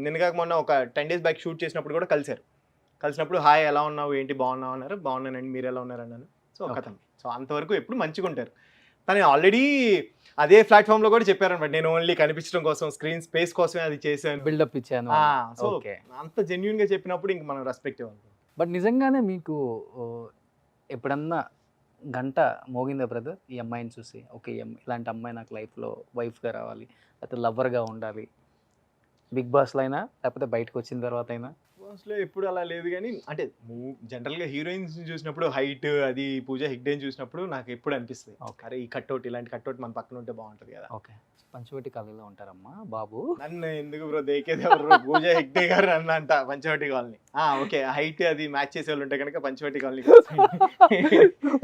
నిన్నగాక మొన్న ఒక 10 days బ్యాక్ షూట్ చేసినప్పుడు కూడా కలిశారు. కలిసినప్పుడు హాయ్ ఎలా ఉన్నావు, ఏంటి బాగున్నావు అన్నారు. బాగున్నానండి, మీరు ఎలా ఉన్నారు అన్నాను. సో కథం. సో అంతవరకు ఎప్పుడు మంచిగా ఉంటారు. తను ఆల్రెడీ అదే ప్లాట్ఫామ్లో కూడా చెప్పారనమాట, నేను ఓన్లీ కనిపించడం కోసం, స్క్రీన్ స్పేస్ కోసమే అది చేశాను. బిల్డప్ ఇచ్చాను. So okay. అంత జెన్యున్గా చెప్పినప్పుడు ఇంక మనం రెస్పెక్ట్ ఇవ్వాలి. బట్ నిజంగానే మీకు ఎప్పుడన్నా గంట మోగిందా బ్రదర్ ఈ అమ్మాయిని చూసి, ఓకే ఇలాంటి అమ్మాయి నాకు లైఫ్లో వైఫ్గా రావాలి, లేకపోతే లవర్గా ఉండాలి, బిగ్ బాస్లో అయినా లేకపోతే బయటకు వచ్చిన తర్వాత అయినా? బాస్లో ఎప్పుడు అలా లేదు కానీ, అంటే జనరల్గా హీరోయిన్స్ చూసినప్పుడు హైట్ అది పూజ హెగ్డేని చూసినప్పుడు నాకు ఎప్పుడు అనిపిస్తుంది, అరే ఈ కట్అవుట్, ఇలాంటి కట్అవుట్ మన పక్కన ఉంటే బాగుంటుంది కదా. ఓకే. పంచవటి కాలనీలో ఉంటారమ్మా బాబు. నన్ను ఎందుకు బ్రో దేకేది ఎవరు, పూజ హెగ్డే గారు నన్ను అంట పంచవటి కాలనీ. ఓకే, హైట్ అది మ్యాచ్ చేసే వాళ్ళు ఉంటే కనుక పంచవటి కాలనీ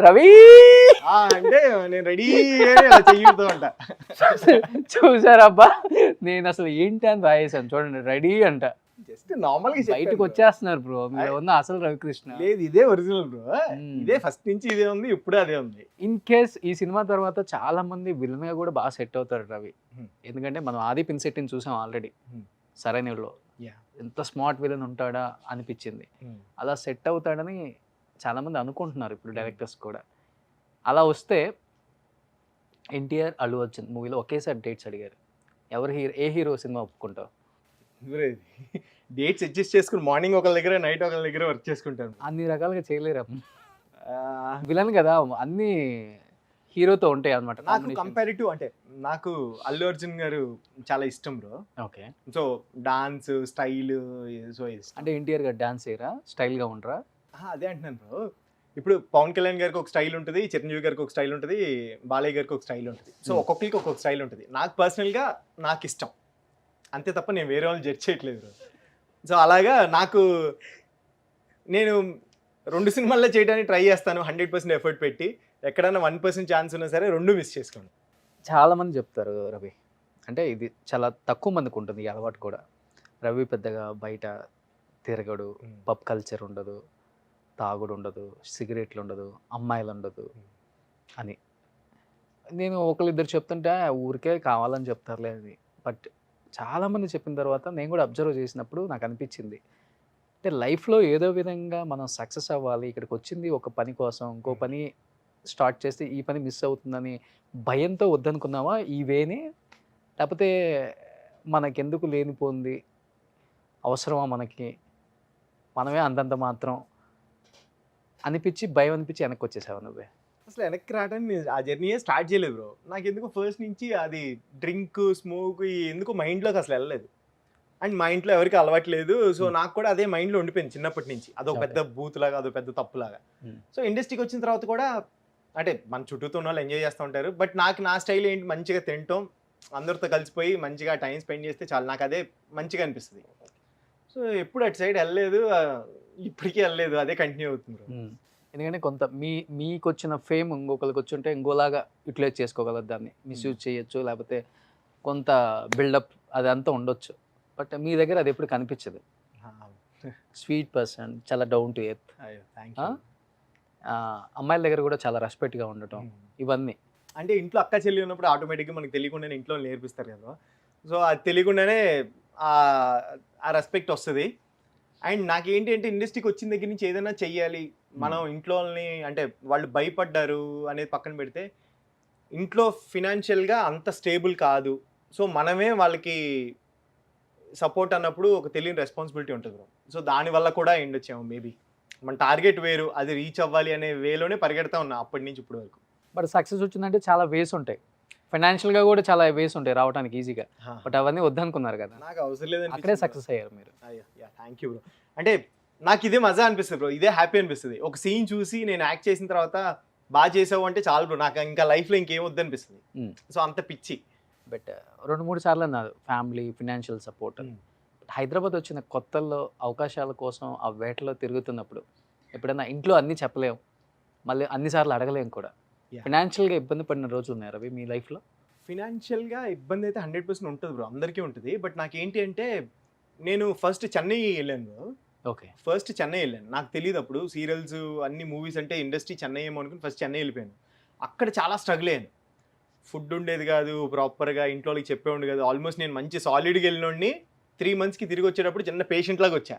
రవి అంటే నేను రెడీ చెయ్యతో అంట. చూసారబ్బా, నేను అసలు ఏంటి అని రాయేసాను చూడండి, రెడీ అంట. జస్ట్ నార్మల్ గా బయటకు వచ్చేస్తున్నారు బ్రో, మీరు ఉన్న అసలు రవికృష్ణ లేదు. ఇదే ఒరిజినల్ బ్రో. ఇదే ఫస్ట్ నుంచి ఇదే ఉంది, ఇప్పుడు అదే ఉంది. ఇన్ కేస్ ఈ సినిమా తర్వాత చాలా మంది విలన్ గా కూడా బాగా సెట్ అవుతారు రవి. ఎందుకంటే మనం ఆది పిన్సెట్టిని చూసాం ఆల్రెడీ సరైనలో, ఎంత స్మార్ట్ విలన్ ఉంటాడా అనిపించింది. అలా సెట్ అవుతాడని చాలా మంది అనుకుంటున్నారు ఇప్పుడు డైరెక్టర్స్ కూడా. అలా వస్తే ఎన్టీఆర్, అల్లు అర్జున్ మూవీలో ఒకేసారి డేట్స్ అడిగారు, ఏ హీరో సినిమా ఒప్పుకుంటావు? డేట్స్ అడ్జస్ట్ చేసుకుని మార్నింగ్ ఒకళ్ళ దగ్గర, నైట్ ఒకళ్ళ దగ్గర వర్క్ చేసుకుంటాను. అన్ని రకాలుగా చేయలేరు విలన్ కదా, అన్ని హీరోతో ఉంటాయి అనమాట. నాకు కంపారిటివ్ అంటే నాకు అల్లు అర్జున్ గారు చాలా ఇష్టం bro. Okay. So dance style, so అంటే ఎన్టీఆర్ గారు డాన్స్ చేయరా, స్టైల్ గా ఉండరా? అదే అంటున్నాను బ్రో. ఇప్పుడు పవన్ కళ్యాణ్ గారికి ఒక స్టైల్ ఉంటుంది, చిరంజీవి గారికి ఒక స్టైల్ ఉంటుంది, బాలయ్య గారికి ఒక స్టైల్ ఉంటుంది. సో ఒక్కొక్కరికి ఒక్కొక్క స్టైల్ ఉంటుంది. నాకు పర్సనల్గా నాకు ఇష్టం అంతే తప్ప నేను వేరే వాళ్ళు జడ్జ్ చేయట్లేదు బ్రో. సో అలాగా నాకు, నేను 2 సినిమాల్లో చేయడానికి ట్రై చేస్తాను 100% ఎఫర్ట్ పెట్టి. ఎక్కడైనా 1% ఛాన్స్ ఉన్నా సరే 2 మిస్ చేసుకోండి. చాలా మంది చెప్తారు రవి, అంటే ఇది చాలా తక్కువ మందికి ఉంటుంది ఈ అలవాటు కూడా. రవి పెద్దగా బయట తిరగడు, పబ్ కల్చర్ ఉండదు, తాగుడు ఉండదు, సిగరెట్లు ఉండదు, అమ్మాయిలు ఉండదు అని. నేను ఒకళ్ళిద్దరు చెప్తుంటే ఊరికే కావాలని చెప్తారులే అని. బట్ చాలామంది చెప్పిన తర్వాత నేను కూడా అబ్జర్వ్ చేసినప్పుడు నాకు అనిపించింది, అంటే లైఫ్లో ఏదో విధంగా మనం సక్సెస్ అవ్వాలి, ఇక్కడికి వచ్చింది ఒక పని కోసం, ఇంకో పని స్టార్ట్ చేస్తే ఈ పని మిస్ అవుతుందని భయంతో వద్దనుకున్నావా ఈ వేని, లేకపోతే మనకెందుకు లేనిపోయింది, అవసరమా మనకి, మనమే అంతంత మాత్రం అనిపించి భయం అనిపించి వెనక్కి వచ్చేసావు నువ్వే? అసలు వెనక్కి రావడానికి ఆ జర్నీయే స్టార్ట్ చేయలేదు బ్రో. నాకు ఎందుకు ఫస్ట్ నుంచి అది డ్రింక్ స్మోక్ ఎందుకు మైండ్లోకి అసలు వెళ్ళలేదు. అండ్ మా ఇంట్లో ఎవరికి అలవాట్లేదు. సో నాకు కూడా అదే మైండ్లో ఉండిపోయింది చిన్నప్పటి నుంచి. అదొక పెద్ద బూత్ లాగా, అదొక పెద్ద తప్పులాగా. సో ఇండస్ట్రీకి వచ్చిన తర్వాత కూడా అంటే మన చుట్టూతో ఉన్న వాళ్ళు ఎంజాయ్ చేస్తూ ఉంటారు. బట్ నాకు నా స్టైల్ ఏంటి, మంచిగా తినటం, అందరితో కలిసిపోయి మంచిగా టైం స్పెండ్ చేస్తే చాలు, నాకు అదే మంచిగా అనిపిస్తుంది. సో ఎప్పుడు అటు సైడ్ వెళ్ళలేదు, ఇప్పటికీ వెళ్ళలేదు, అదే కంటిన్యూ అవుతుంది. ఎందుకంటే కొంత మీకు వచ్చిన ఫేమ్ ఇంకొకరికి వచ్చి ఉంటే ఇంకోలాగా యూటిలైజ్ చేసుకోగలరు, దాన్ని మిస్యూజ్ చేయొచ్చు, లేకపోతే కొంత బిల్డప్ అదంతా ఉండొచ్చు. బట్ మీ దగ్గర అది ఎప్పుడు కనిపించదు. స్వీట్ పర్సన్, చాలా డౌన్ టు ఎర్త్, అమ్మాయిల దగ్గర కూడా చాలా రెస్పెక్ట్గా ఉండటం, ఇవన్నీ. అంటే ఇంట్లో అక్క చెల్లి ఉన్నప్పుడు ఆటోమేటిక్గా మనకు తెలియకుండానే ఇంట్లో నేర్పిస్తారు కదా. సో అది తెలియకుండానే ఆ రెస్పెక్ట్ వస్తుంది. అండ్ నాకేంటి అంటే ఇండస్ట్రీకి వచ్చిన దగ్గర నుంచి ఏదైనా చెయ్యాలి, మనం ఇంట్లోని అంటే వాళ్ళు భయపడ్డారు అనేది పక్కన పెడితే, ఇంట్లో ఫినాన్షియల్గా అంత స్టేబుల్ కాదు. సో మనమే వాళ్ళకి సపోర్ట్ అన్నప్పుడు ఒక తెలియని రెస్పాన్సిబిలిటీ ఉంటుంది. సో దానివల్ల కూడా ఎండొచ్చాము మేబీ. మన టార్గెట్ వేరు, అది రీచ్ అవ్వాలి అనే వేలోనే పరిగెడతా ఉన్నా అప్పటి నుంచి ఇప్పటి వరకు. బట్ సక్సెస్ వచ్చిందంటే చాలా వేస్ ఉంటాయి, ఫైనాన్షియల్గా కూడా చాలా వేస్ ఉంటాయి రావడానికి ఈజీగా. బట్ అవన్నీ వద్దనుకున్నారు కదా, నాకు అవసరం లేదని అక్కడే సక్సెస్ అయ్యారు మీరు. Thank you bro. అంటే నాకు ఇదే మజా అనిపిస్తుంది బ్రో, ఇదే హ్యాపీ అనిపిస్తుంది. ఒక సీన్ చూసి నేను యాక్ట్ చేసిన తర్వాత బాగా చేసావు అంటే చాలు బ్రో, నాకు ఇంకా లైఫ్లో ఇంకేం వద్దనిపిస్తుంది. సో అంత పిచ్చి. బట్ 2-3 సార్లు అన్నారు ఫ్యామిలీ, ఫినాన్షియల్ సపోర్ట్. హైదరాబాద్ వచ్చిన కొత్తల్లో అవకాశాల కోసం ఆ వేటలో తిరుగుతున్నప్పుడు ఎప్పుడైనా ఇంట్లో అన్నీ చెప్పలేము, మళ్ళీ అన్నిసార్లు అడగలేము కూడా, ఫినాన్షియల్గా ఇబ్బంది పడిన రోజులు ఉన్నాయి రవి మీ లైఫ్లో? ఫినాన్షియల్గా ఇబ్బంది అయితే 100% ఉంటుంది బ్రో, అందరికీ ఉంటుంది. బట్ నాకేంటి అంటే, నేను ఫస్ట్ చెన్నై వెళ్ళాను బ్రో ఓకే. ఫస్ట్ చెన్నై వెళ్ళాను. నాకు తెలియదు అప్పుడు సీరియల్స్ అన్ని మూవీస్ అంటే ఇండస్ట్రీ చెన్నై ఏమో అనుకుని ఫస్ట్ చెన్నై వెళ్ళిపోయాను. అక్కడ చాలా స్ట్రగుల్ అయ్యాను. ఫుడ్ ఉండేది కాదు ప్రాపర్గా, ఇంట్లో వాళ్ళకి చెప్పేవాడిని కాదు. ఆల్మోస్ట్ నేను మంచి సాలిడ్గా వెళ్ళినోడిని 3 monthsకి తిరిగి వచ్చేటప్పుడు చిన్న పేషెంట్ లాగా వచ్చా.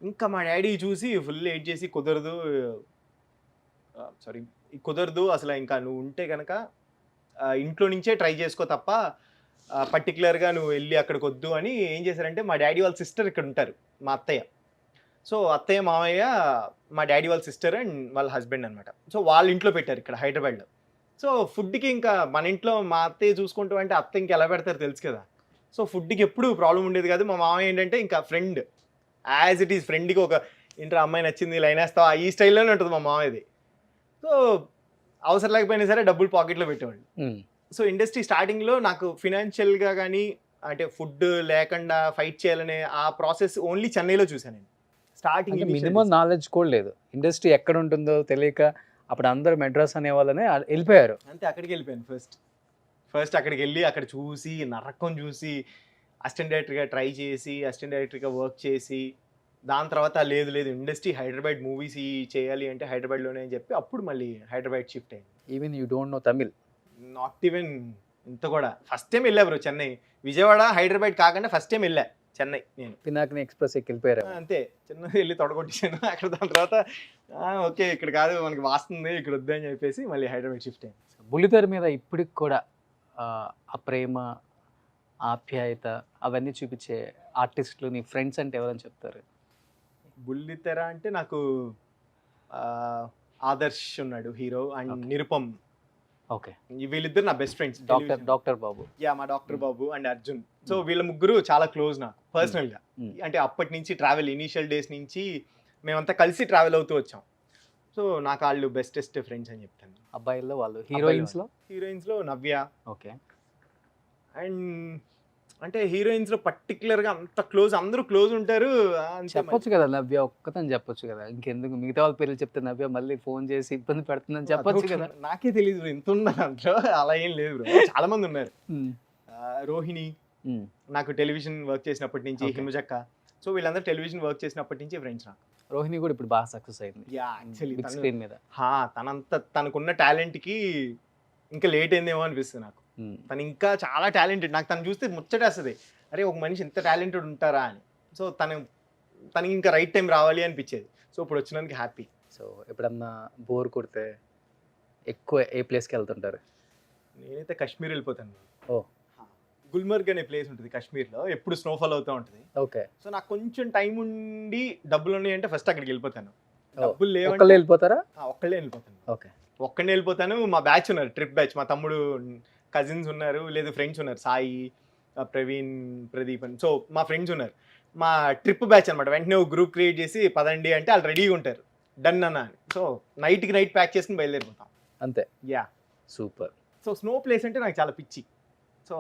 ఇంకా మా డాడీ చూసి ఫుల్ ఎయిట్ చేసి కుదరదు, కుదరదు అసలు, ఇంకా నువ్వు ఉంటే కనుక ఇంట్లో నుంచే ట్రై చేసుకో తప్ప పర్టికులర్గా నువ్వు వెళ్ళి అక్కడికి వద్దు అని ఏం చేశారంటే, మా డాడీ వాళ్ళ సిస్టర్ ఇక్కడ ఉంటారు, మా అత్తయ్య. సో అత్తయ్య మామయ్య మా డాడీ వాళ్ళ సిస్టర్ అండ్ వాళ్ళ హస్బెండ్ అనమాట. సో వాళ్ళ ఇంట్లో పెట్టారు ఇక్కడ హైదరాబాద్లో. సో ఫుడ్కి ఇంకా మన ఇంట్లో మా అత్తయ్య చూసుకుంటూ అంటే అత్త ఇంకా ఎలా పెడతారు తెలుసు కదా. సో ఫుడ్కి ఎప్పుడు ప్రాబ్లం ఉండేది కాదు. మా మామయ్య ఏంటంటే ఇంకా ఫ్రెండ్, యాజ్ ఇట్ ఈస్ ఫ్రెండ్కి ఒక ఇంటర్ అమ్మాయి నచ్చింది లైన్ వేస్తావా ఈ స్టైల్లోనే ఉంటుంది మా మామయ్యది. సో అవసరం లేకపోయినా సరే డబ్బులు పాకెట్లో పెట్టేవాళ్ళు. సో ఇండస్ట్రీ స్టార్టింగ్లో నాకు ఫినాన్షియల్గా కానీ అంటే ఫుడ్ లేకుండా ఫైట్ చేయాలనే ఆ ప్రాసెస్ ఓన్లీ చెన్నైలో చూసాను నేను. స్టార్టింగ్ మినిమం నాలెడ్జ్ కూడా లేదు, ఇండస్ట్రీ ఎక్కడ ఉంటుందో తెలియక అప్పుడు అందరూ మెడ్రాస్ అనే వాళ్ళనే వెళ్ళిపోయారు. అంతే, అక్కడికి వెళ్ళిపోయాను. ఫస్ట్ అక్కడికి వెళ్ళి అక్కడ చూసి నరకం చూసి అసిస్టెంట్ డైరెక్టర్గా ట్రై చేసి అసిస్టెంట్ డైరెక్టర్గా వర్క్ చేసి దాని తర్వాత లేదు ఇండస్ట్రీ హైదరాబాద్ మూవీస్ చేయాలి అంటే హైదరాబాద్లోనే అని చెప్పి అప్పుడు మళ్ళీ హైదరాబాద్ షిఫ్ట్ అయింది. Even you don't know Tamil? Not even ఇంత కూడా. ఫస్ట్ టైం వెళ్ళా బ్రో చెన్నై. విజయవాడ హైదరాబాద్ కాకుండా ఫస్ట్ టైం వెళ్ళా చెన్నై నేను. పినాకిని ఎక్స్ప్రెస్ ఎక్కి వెళ్ళిపోయారు. అంతే, చిన్న వెళ్ళి తొడగొట్టేసాను అక్కడ. దాని తర్వాత ఓకే ఇక్కడ కాదు మనకి వాస్తుంది, ఇక్కడ వద్దు అని చెప్పేసి మళ్ళీ హైదరాబాద్ షిఫ్ట్ అయింది. బుల్లితెర మీద ఇప్పటికి కూడా ఆ ప్రేమ, ఆప్యాయత అవన్నీ చూపించే ఆర్టిస్టులు నీ ఫ్రెండ్స్ అంటే ఎవరని చెప్తారు? బుల్లితెర అంటే నాకు ఆదర్శ్ ఉన్నాడు హీరో, అండ్ నిరుపమ్. ఓకే. వీళ్ళిద్దరు నా బెస్ట్ ఫ్రెండ్స్. డాక్టర్ బాబు. మా doctor Babu and Arjun. So వీళ్ళ ముగ్గురు చాలా క్లోజ్ నాకు పర్సనల్గా. అంటే అప్పటి నుంచి ట్రావెల్ ఇనీషియల్ డేస్ నుంచి మేమంతా కలిసి ట్రావెల్ అవుతూ వచ్చాం. సో నాకు వాళ్ళు బెస్టెస్ట్ ఫ్రెండ్స్ అని చెప్తాను. అబ్బాయిల్లో వాళ్ళు. హీరోయిన్స్లో నవ్య. ఓకే. అండ్ అంటే హీరోయిన్స్లో పర్టికులర్గా అంత క్లోజ్, అందరూ క్లోజ్ ఉంటారు. చెప్పొచ్చు కదా నవ్య, ఒక్కతని చెప్పొచ్చు కదా, ఇంకెందుకు మిగతా వాళ్ళ పేర్లు చెప్తే నవ్య మళ్ళీ ఫోన్ చేసి ఇబ్బంది పెడుతుందని చెప్పొచ్చు కదా. నాకే తెలియదు ఎంత ఉన్నా దాంట్లో, అలా ఏం లేదు బ్రో. చాలా మంది ఉన్నారు. రోహిణి నాకు టెలివిజన్ వర్క్ చేసినప్పటి నుంచి, హిమజక్క. సో వీళ్ళందరూ టెలివిజన్ వర్క్ చేసినప్పటి నుంచి ఫ్రెండ్స్ నాకు. రోహిణి కూడా ఇప్పుడు బాగా సక్సెస్ అయింది బిగ్ స్క్రీన్ మీద. తనకున్న టాలెంట్కి ఇంకా లేట్ అయిందేమో అనిపిస్తుంది నాకు. తను ఇంకా చాలా టాలెంటెడ్. నాకు తను చూస్తే ముచ్చటేస్తుంది, అరే ఒక మనిషి ఎంత టాలెంటెడ్ ఉంటారా అని. సో తనకి ఇంకా రైట్ టైం రావాలి అనిపించేది. సో ఇప్పుడు వచ్చినందుకు హ్యాపీ. సో ఎప్పుడన్నా బోర్ కొడితే ఎక్కువ ఏ ప్లేస్కి వెళ్తుంటారు? నేనైతే కాశ్మీర్ వెళ్ళిపోతాను. ఓ. గుల్మర్గ్ అనే ప్లేస్ ఉంటుంది కాశ్మీర్లో, ఎప్పుడు స్నోఫాల్ అవుతూ ఉంటుంది. ఓకే. సో నాకు కొంచెం టైం ఉండి డబ్బులు ఉన్నాయంటే ఫస్ట్ అక్కడికి వెళ్ళిపోతాను. డబ్బులు లేవు ఒక్కళ్ళే వెళ్ళిపోతారా? ఒక్కళ్ళే వెళ్ళిపోతాను. ఓకే. ఒక్కడే వెళ్ళిపోతాను. మా బ్యాచ్ ఉన్నారు, ట్రిప్ బ్యాచ్. మా తమ్ముడు కజిన్స్ ఉన్నారు, లేదు ఫ్రెండ్స్ ఉన్నారు, సాయి, ప్రవీణ్, ప్రదీప్ అని. సో మా ఫ్రెండ్స్ ఉన్నారు, మా ట్రిప్ బ్యాచ్ అనమాట. వెంటనే ఒక గ్రూప్ క్రియేట్ చేసి పదండి అంటే వాళ్ళు రెడీగా ఉంటారు, డన్ అన్న అని. సో నైట్కి నైట్ ప్యాక్ చేసుకుని బయలుదేరిపోతాం అంతే. Yeah, super. So snow place అంటే నాకు చాలా పిచ్చి. సో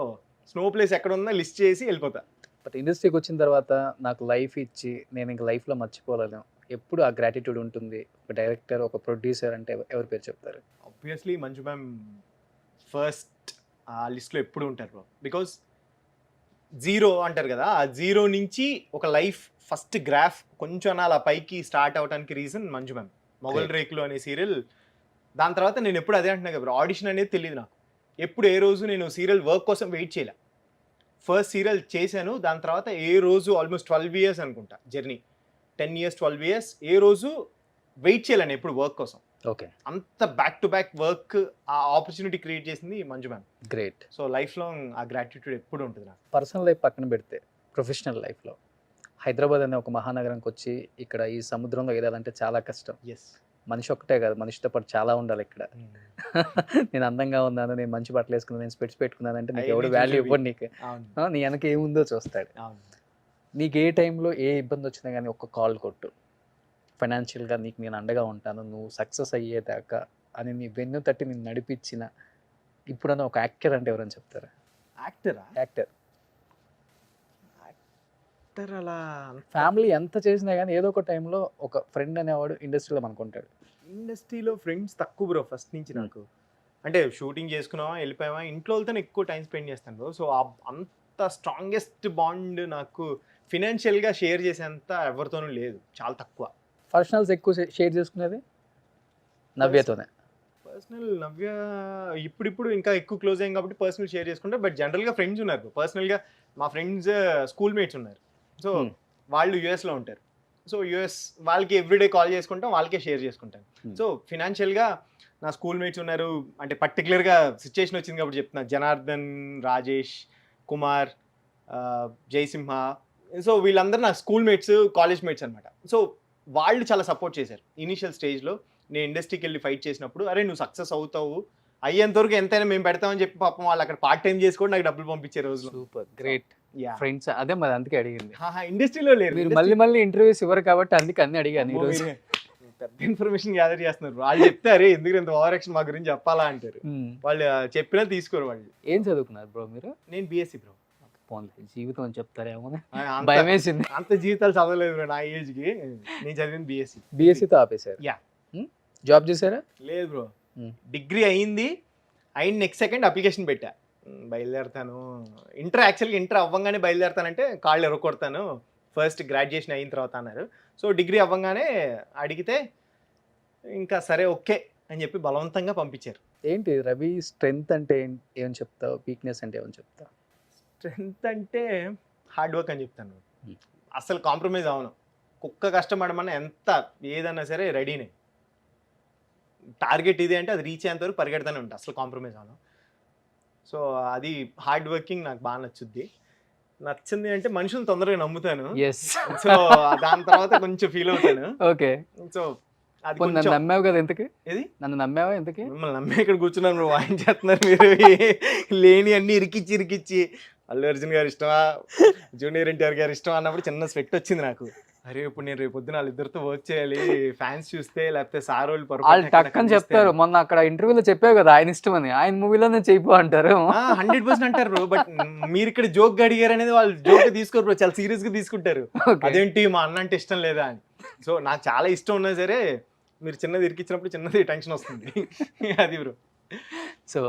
స్నో ప్లేస్ ఎక్కడ ఉందో లిస్ట్ చేసి వెళ్ళిపోతా. బట్ ఇండస్ట్రీకి వచ్చిన తర్వాత నాకు లైఫ్ ఇచ్చి నేను ఇంకా లైఫ్లో మర్చిపోలేను, ఎప్పుడు ఆ గ్రాటిట్యూడ్ ఉంటుంది. ఒక డైరెక్టర్, ఒక ప్రొడ్యూసర్ అంటే ఎవరి పేరు చెప్తారు? ఆబ్వియస్లీ మంజు మ్యామ్ ఫస్ట్ ఆ లిస్ట్లో ఎప్పుడు ఉంటారు బ్రో. బికాజ్ జీరో అంటారు కదా, ఆ జీరో నుంచి ఒక లైఫ్ ఫస్ట్ గ్రాఫ్ కొంచెం అలా పైకి స్టార్ట్ అవడానికి రీజన్ మంజు మ్యామ్. మొగల్ రేకులు అనే సీరియల్. దాని తర్వాత నేను ఎప్పుడు అదే అంటున్నా కదా, ఆడిషన్ అనేది తెలియదు నాకు. ఎప్పుడు ఏ రోజు నేను సీరియల్ వర్క్ కోసం వెయిట్ చేయలే. ఫస్ట్ సీరియల్ చేశాను, దాని తర్వాత ఏ రోజు ఆల్మోస్ట్ 12 years అనుకుంటా జర్నీ, 10 years 12 years ఏ రోజు వెయిట్ చేయలేను ఎప్పుడు వర్క్ కోసం. ఓకే. అంత బ్యాక్ టు బ్యాక్ వర్క్, ఆ ఆపర్చునిటీ క్రియేట్ చేసింది Manju ma'am. Great. So life long ఆ గ్రాటిట్యూడ్ ఎప్పుడు ఉంటుంది నాకు. పర్సనల్ లైఫ్ పక్కన పెడితే ప్రొఫెషనల్ లైఫ్లో హైదరాబాద్ అనే ఒక మహానగరంకి వచ్చి ఇక్కడ ఈ సముద్రంలో ఎదాలంటే చాలా కష్టం. ఎస్. మనిషి ఒక్కటే కాదు, మనిషితో పాటు చాలా ఉండాలి ఇక్కడ. నేను అందంగా ఉన్నాను, నేను మంచి బట్టలు వేసుకున్నాను, నేను స్పెట్స్ పెట్టుకున్నాను అంటే నీకు ఎవడు వాల్యూ ఇవ్వడు. నీకు నీ వెనక ఏముందో చూస్తాడు. నీకు ఏ టైంలో ఏ ఇబ్బంది వచ్చినా కానీ ఒక్క కాల్ కొట్టు, ఫైనాన్షియల్గా నీకు నేను అండగా ఉంటాను, నువ్వు సక్సెస్ అయ్యేదాకా అని నీ వెన్ను తట్టి నేను నడిపించిన ఇప్పుడన్నా ఒక యాక్టర్ అంటే ఎవరని చెప్తారా? యాక్టర్ అలా ఫ్యామిలీ ఎంత చేసినా కానీ ఏదో ఒక టైంలో ఒక ఫ్రెండ్ అనేవాడు ఇండస్ట్రీలో మనకు ఉంటాడు. ఇండస్ట్రీలో ఫ్రెండ్స్ తక్కువ బ్రో ఫస్ట్ నుంచి నాకు. అంటే షూటింగ్ చేసుకున్నావా వెళ్ళిపోయావా, ఇంట్లో వాళ్ళతో ఎక్కువ టైం స్పెండ్ చేస్తాను బ్రో. సో అంత స్ట్రాంగెస్ట్ బాండ్ నాకు ఫినాన్షియల్గా షేర్ చేసేంత ఎవరితోనూ లేదు, చాలా తక్కువ. పర్సనల్స్ ఎక్కువ షేర్ చేసుకునేది నవ్యతోనే. పర్సనల్ నవ్య ఇప్పుడు ఇంకా ఎక్కువ క్లోజ్ అయ్యాం కాబట్టి పర్సనల్ షేర్ చేసుకుంటారు. బట్ జనరల్గా ఫ్రెండ్స్ ఉన్నారు, పర్సనల్గా మా ఫ్రెండ్స్ స్కూల్ మేట్స్ ఉన్నారు. So Hmm. వాళ్ళు యూఎస్లో ఉంటారు. సో యూఎస్ వాళ్ళకి ఎవ్రీడే కాల్ చేసుకుంటాం, వాళ్ళకే షేర్ చేసుకుంటాను. Hmm. సో ఫినాన్షియల్గా నా స్కూల్ మేట్స్ ఉన్నారు. అంటే పర్టికులర్గా సిచ్యుయేషన్ వచ్చింది కాబట్టి చెప్తున్నా. జనార్దన్, రాజేష్, కుమార్, జయసింహ, సో వీళ్ళందరూ నా స్కూల్ మేట్స్, కాలేజ్ మేట్స్ అనమాట. సో వాళ్ళు చాలా సపోర్ట్ చేశారు ఇనీషియల్ స్టేజ్లో. నేను ఇండస్ట్రీకి వెళ్ళి ఫైట్ చేసినప్పుడు, అరే నువ్వు సక్సెస్ అవుతావు, అయ్యేంతవరకు ఎంతైనా మేము పెడతామని చెప్పి పాపం వాళ్ళు అక్కడ పార్ట్ టైం చేసి కూడా నాకు డబ్బులు పంపించే రోజులు. Super great yeah, friends. అదే మరి అందుకే అడిగింది. ఇండస్ట్రీలో లేరు. మీరు మళ్ళీ ఇంటర్వ్యూస్ ఇవ్వరు కాబట్టి అందుకే అన్ని అడిగాను ఈరోజు. పెద్ద ఇన్ఫర్మేషన్ గ్యాదర్ చేస్తున్నారు. వాళ్ళు చెప్తారు ఎందుకు ఇంత ఓవర్ యాక్షన్ మా గురించి చెప్పాలా అంటారు. వాళ్ళు చెప్పినా తీసుకోరు వాళ్ళు. ఏం చదువుకున్నారు బ్రో మీరు? నేను బీఎస్సీ బ్రో. పోన్లే, జీవితం అని చెప్తారేమో అంత- భయం వేసింది. అంత జీవితాలు చదవలేదు బ్రో నా ఏజ్కి. నేను చదివింది బీఎస్సీ. బీఎస్సీతో ఆపేశారు? Yeah. జాబ్ చేశారా? లేదు బ్రో, Hmm. డిగ్రీ అయిన నెక్స్ట్ సెకండ్ అప్లికేషన్ పెట్టా. బయలుదేరుతాను. యాక్చువల్గా ఇంటర్ అవ్వగానే బయలుదేరుతానంటే కాళ్ళు ఎరగొడతాను, ఫస్ట్ గ్రాడ్యుయేషన్ అయిన తర్వాత అన్నారు. సో డిగ్రీ అవ్వగానే అడిగితే ఇంకా సరే ఓకే అని చెప్పి బలవంతంగా పంపించారు. ఏంటి రవి, స్ట్రెంగ్త్ అంటే ఏమని చెప్తావు, వీక్నెస్ అంటే ఏమని చెప్తావు? స్ట్రెంత్ అంటే హార్డ్ వర్క్ అని చెప్తాను. Hmm. అసలు కాంప్రమైజ్ అవను. కుక్క కష్టపడమన్నా ఎంత ఏదన్నా సరే రెడీనే. టార్గెట్ ఇది అంటే అది రీచ్ అయ్యేంత వరకు పరిగెడతానే ఉంటా, అసలు కాంప్రమైజ్ అవను. సో అది హార్డ్ వర్కింగ్ నాకు బాగా నచ్చుద్ది. నచ్చింది అంటే మనుషులు తొందరగా నమ్ముతాను. ఎస్. సో దాని తర్వాత కొంచెం ఫీల్ అవుతాను. ఓకే. సో అది నన్ను కొంచెం నమ్మావు కదా ఇంతకి? ఏది నన్ను నమ్మావా ఇంతకి? మిమ్మల్ని నమ్మే ఇక్కడ కూర్చున్నాను, నువ్వు వాయించేస్తున్నారు మీరు లేని అన్ని ఇరికిచ్చి అల్లు అర్జున్ గారు ఇష్టమా, జూనియర్ ఎన్టీఆర్ గారు ఇష్టమా అన్నప్పుడు చిన్న స్వెట్ వచ్చింది నాకు. అరే ఇప్పుడు నేను రేపు పొద్దున వాళ్ళిద్దరితో వర్క్ చేయాలి, ఫ్యాన్స్ చూస్తే లేకపోతే సార్ వాళ్ళు వాళ్ళు టక్ అని చెప్తారు. మొన్న అక్కడ ఇంటర్వ్యూలో చెప్పావు కదా ఆయన ఇష్టమని, ఆయన మూవీలోనే చేయిపో అంటారు. 100% అంటారు బ్రో. బట్ మీరు ఇక్కడ జోక్ అడిగారు అనేది వాళ్ళు జోక్ తీసుకోరు బ్రో, చాలా సీరియస్ గా తీసుకుంటారు. Okay. అదేంటి మా అన్న అంటే ఇష్టం లేదా అని. సో నాకు చాలా ఇష్టం ఉన్నా సరే మీరు చిన్నది ఇరికిచ్చినప్పుడు చిన్నది టెన్షన్ వస్తుంది. అది బ్రో. సో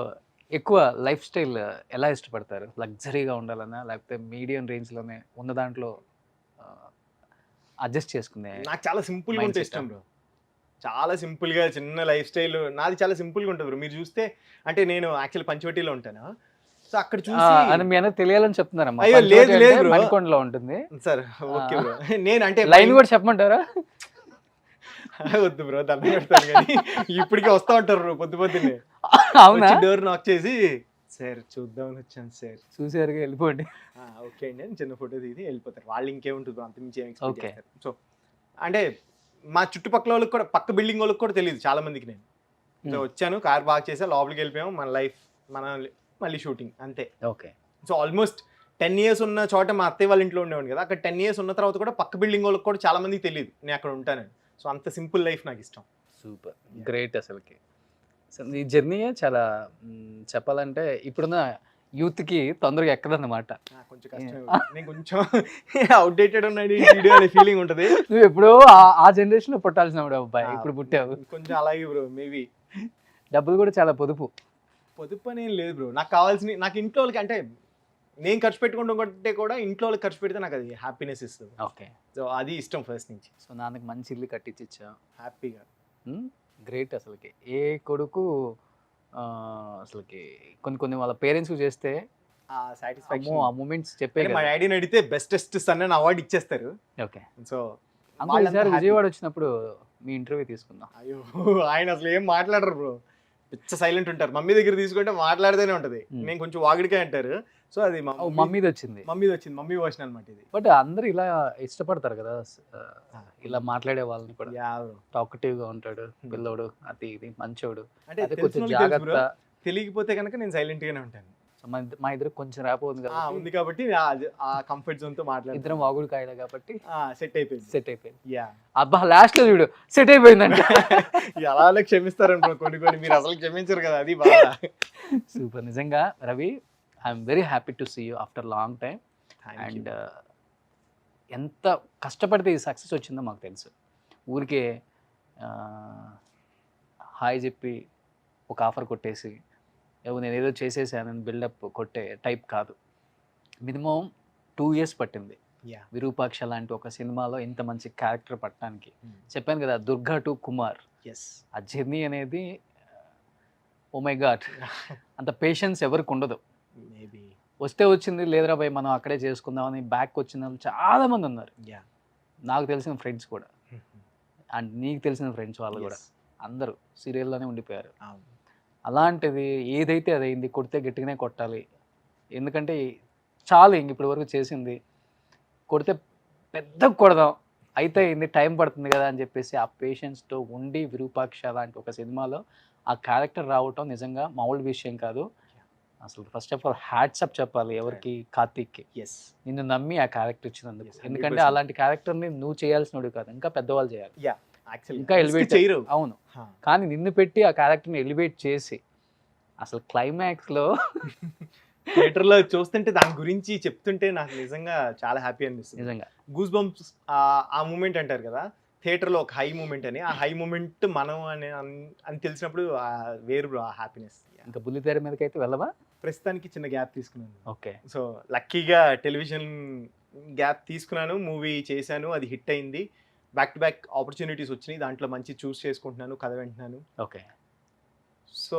ఎక్కువ లైఫ్ స్టైల్ ఎలా ఇష్టపడతారు? లగ్జరీగా ఉండాలన్నా లేకపోతే మీడియం రేంజ్లోనే ఉన్న దాంట్లో అడ్జస్ట్ చేసుకునే? నాకు చాలా సింపుల్ గా ఉంటే Mindset. ఇష్టం బ్రో. చాలా సింపుల్ గా చిన్న లైఫ్ స్టైల్ నాది, చాలా సింపుల్ గా ఉంటుంది బ్రో. మీరు చూస్తే అంటే నేను యాక్చువల్ పంచవటిలో ఉంటాను. సో అక్కడ చూసి అని మీ అన్నకు తెలియాలని చెప్తున్నారమ్మా. అయ్యో, లేదు, పంచవటి లేదు అంటే bro. మణికొండలో ఉంటుంది. Sir okay bro. నేను అంటే లైన్ కూడా చెప్పమంటారా? వద్దు బ్రో, దండం పెడతాను కానీ ఇప్పటికే వస్తా ఉంటారు బ్రో పొద్దున్నే. అవునా? డోర్ నాక్ చేసి సార్ చూద్దామని వచ్చాను సార్, చూసారుగా వెళ్ళిపోండి. ఓకే అండి అని చిన్న ఫోటో దిగి వెళ్ళిపోతారు. వాళ్ళు ఇంకేముంటుంది బ్రో, అంతమించి ఏం expect Okay. చేస్తారు. సో అంటే మా చుట్టుపక్కల వాళ్ళకి కూడా, పక్క బిల్డింగ్ వాళ్ళకి కూడా తెలియదు చాలా మందికి నేను. సో వచ్చాను, కార్ బాగా చేసా, లోపలికి వెళ్ళిపోయాము, మన లైఫ్ మన మళ్ళీ షూటింగ్ అంతే. ఓకే. సో ఆల్మోస్ట్ 10 years ఉన్న చోట మా అత్తయ్య వాళ్ళ ఇంట్లో ఉండేవాడు కదా, అక్కడ 10 years ఉన్న తర్వాత కూడా పక్క బిల్డింగ్ వాళ్ళకి కూడా చాలా మందికి తెలియదు నేను అక్కడ ఉంటానని. సో అంత సింపుల్ లైఫ్ నాకు ఇష్టం. సూపర్ గ్రేట్ అసలుకి. సో ఈ జర్నీయే చాలా చెప్పాలంటే ఇప్పుడున్న యూత్కి తొందరగా ఎక్కదన్నమాట. కొంచెం కష్టం. నేను కొంచెం అవుట్డేటెడ్ ఉన్నాడు ఈ వీడియో అనే ఫీలింగ్ ఉంటుంది. నువ్వు ఎప్పుడో ఆ జనరేషన్లో పుట్టాల్సిన వాడు అబ్బాయి, ఇప్పుడు పుట్టావు. కొంచెం అలాగే బ్రో. మేబీ డబ్బులు కూడా చాలా పొదుపు. పొదుపు అనేం లేదు బ్రో. నాకు కావాల్సిన, నాకు ఇంట్లో వాళ్ళకి అంటే నేను ఖర్చు పెట్టుకుంటాం కంటే కూడా ఇంట్లో వాళ్ళకి ఖర్చు పెడితే నాకు అది హ్యాపీనెస్ ఇస్తుంది. ఓకే. సో అది ఇష్టం ఫస్ట్ నుంచి. సో నాన్నకి మంచి ఇల్లు కట్టించావు, హ్యాపీగా. గ్రేట్ అసలుకి. ఏ కొడుకు అసలుకి కొన్ని వాళ్ళ పేరెంట్స్ చేస్తే ఆ అమ్మో సాటిస్ఫాక్షన్. ఆ మూమెంట్స్ చెప్పే మా డాడీని అడిగితే బెస్టెస్ట్ సన్ అని అవార్డు ఇచ్చేస్తారు. ఓకే. సో ఈసారి విజయవాడ వచ్చినప్పుడు మీ ఇంటర్వ్యూ తీసుకుందాం. అయ్యో ఆయన అసలు ఏం మాట్లాడరు బ్రో, పిచ్చ సైలెంట్ ఉంటారు. మమ్మీ దగ్గర తీసుకుంటే మాట్లాడితేనే ఉంటది. నేను కొంచెం వాగిడికే అంటారు. సో అది మమ్మీది వచ్చింది, మమ్మీ వర్షన్ అనమాట ఇది. బట్ అందరు ఇలా ఇష్టపడతారు కదా ఇలా మాట్లాడే వాళ్ళని కూడా. టాకటివ్ గా ఉంటాడు పిల్లోడు, అది ఇది మంచోడు, అంటే అదే తెలిసిన కొంచెం వాళ్ళకి తెలుసు జాగ్రత్త. bro. తెలియకపోతే కనుక నేను సైలెంట్ గానే ఉంటాను. సో మా ఇద్దరు కొంచెం ర్యాప్ ఉంది కదా, ఉంది కాబట్టి ఆ కంఫర్ట్ జోన్ తో మాట్లాడుతాను. ఇద్దరం వాగుడు కాయలే కాబట్టి సెట్ అయిపోయింది. సెట్ అయిపోయింది. యా, అబ్బా లాస్ట్ లో చూడు సెట్ అయిపోయిందంట. ఎలా క్షమిస్తారని కొన్ని మీరు అసలు క్షమించరు కదా, అది బాగా. సూపర్. నిజంగా Ravi, I'm very happy to see you after long time. And ఎంత కష్టపడితే ఈ సక్సెస్ వచ్చిందో మాకు తెలుసు. ఊరికే హాయ్ చెప్పి ఒక ఆఫర్ కొట్టేసి నేను ఏదో చేసేసానని బిల్డప్ కొట్టే టైప్ కాదు. మినిమం 2 years పట్టింది యా విరూపాక్ష లాంటి ఒక సినిమాలో ఇంత మంచి క్యారెక్టర్ పట్టడానికి. చెప్పాను కదా, దుర్గా టు కుమార్, ఎస్ ఆ జర్నీ అనేది ఓ మై గాడ్, అంత పేషెన్స్ ఎవరికి ఉండదు. మేబీ వస్తే వచ్చింది, లేదురా భయ్ మనం అక్కడే చేసుకుందామని బ్యాక్ వచ్చిన వాళ్ళు చాలా మంది ఉన్నారు. యా నాకు తెలిసిన ఫ్రెండ్స్ కూడా, అండ్ నీకు తెలిసిన ఫ్రెండ్స్ వాళ్ళు కూడా అందరూ సీరియల్లోనే ఉండిపోయారు. అలాంటిది ఏదైతే అదైంది, కొడితే గట్టిగానే కొట్టాలి. ఎందుకంటే చాలు ఇంక ఇప్పటి వరకు చేసింది, కొడితే పెద్ద కొడదాం, అయితే అయింది, టైం పడుతుంది కదా అని చెప్పేసి ఆ పేషెన్స్తో ఉండి విరూపాక్ష లాంటి ఒక సినిమాలో ఆ క్యారెక్టర్ రావటం నిజంగా మామూలు విషయం కాదు. అసలు ఫస్ట్ ఆఫ్ ఆల్ హ్యాట్సప్ చెప్పాలి ఎవరికి, కార్తీక్కి. ఎస్ నిన్ను నమ్మి ఆ క్యారెక్టర్ ఇచ్చినందుకు. Yes, ఎందుకంటే 100%. అలాంటి క్యారెక్టర్ని నువ్వు చేయాల్సినవి కాదు, ఇంకా పెద్దవాళ్ళు చేయాలి. యా యాక్చువల్లీ ఇంకా ఎలివేట్ చేయరు. అవును, కానీ నిన్ను పెట్టి ఆ క్యారెక్టర్ని ఎలివేట్ చేసి అసలు క్లైమాక్స్లో థియేటర్లో చూస్తుంటే దాని గురించి చెప్తుంటే నాకు నిజంగా చాలా హ్యాపీ అనిపిస్తుంది. నిజంగా గూస్ బంప్స్ ఆ మూమెంట్ అంటారు కదా, థియేటర్లో ఒక హై మూమెంట్ అని, ఆ హై మూమెంట్ మనం అని తెలిసినప్పుడు వేరు బ్రో ఆ హ్యాపీనెస్. ఇంకా బుల్లితెర మీదకి అయితే వెళ్ళవా? ప్రస్తుతానికి చిన్న గ్యాప్ తీసుకున్నాను. ఓకే, సో లక్కీగా టెలివిజన్ గ్యాప్ తీసుకున్నాను, మూవీ చేశాను, అది హిట్ అయింది, బ్యాక్ టు బ్యాక్ ఆపర్చునిటీస్ వచ్చినాయి, దాంట్లో మంచి చూస్ చేసుకుంటున్నాను, కథ వింటున్నాను. ఓకే. సో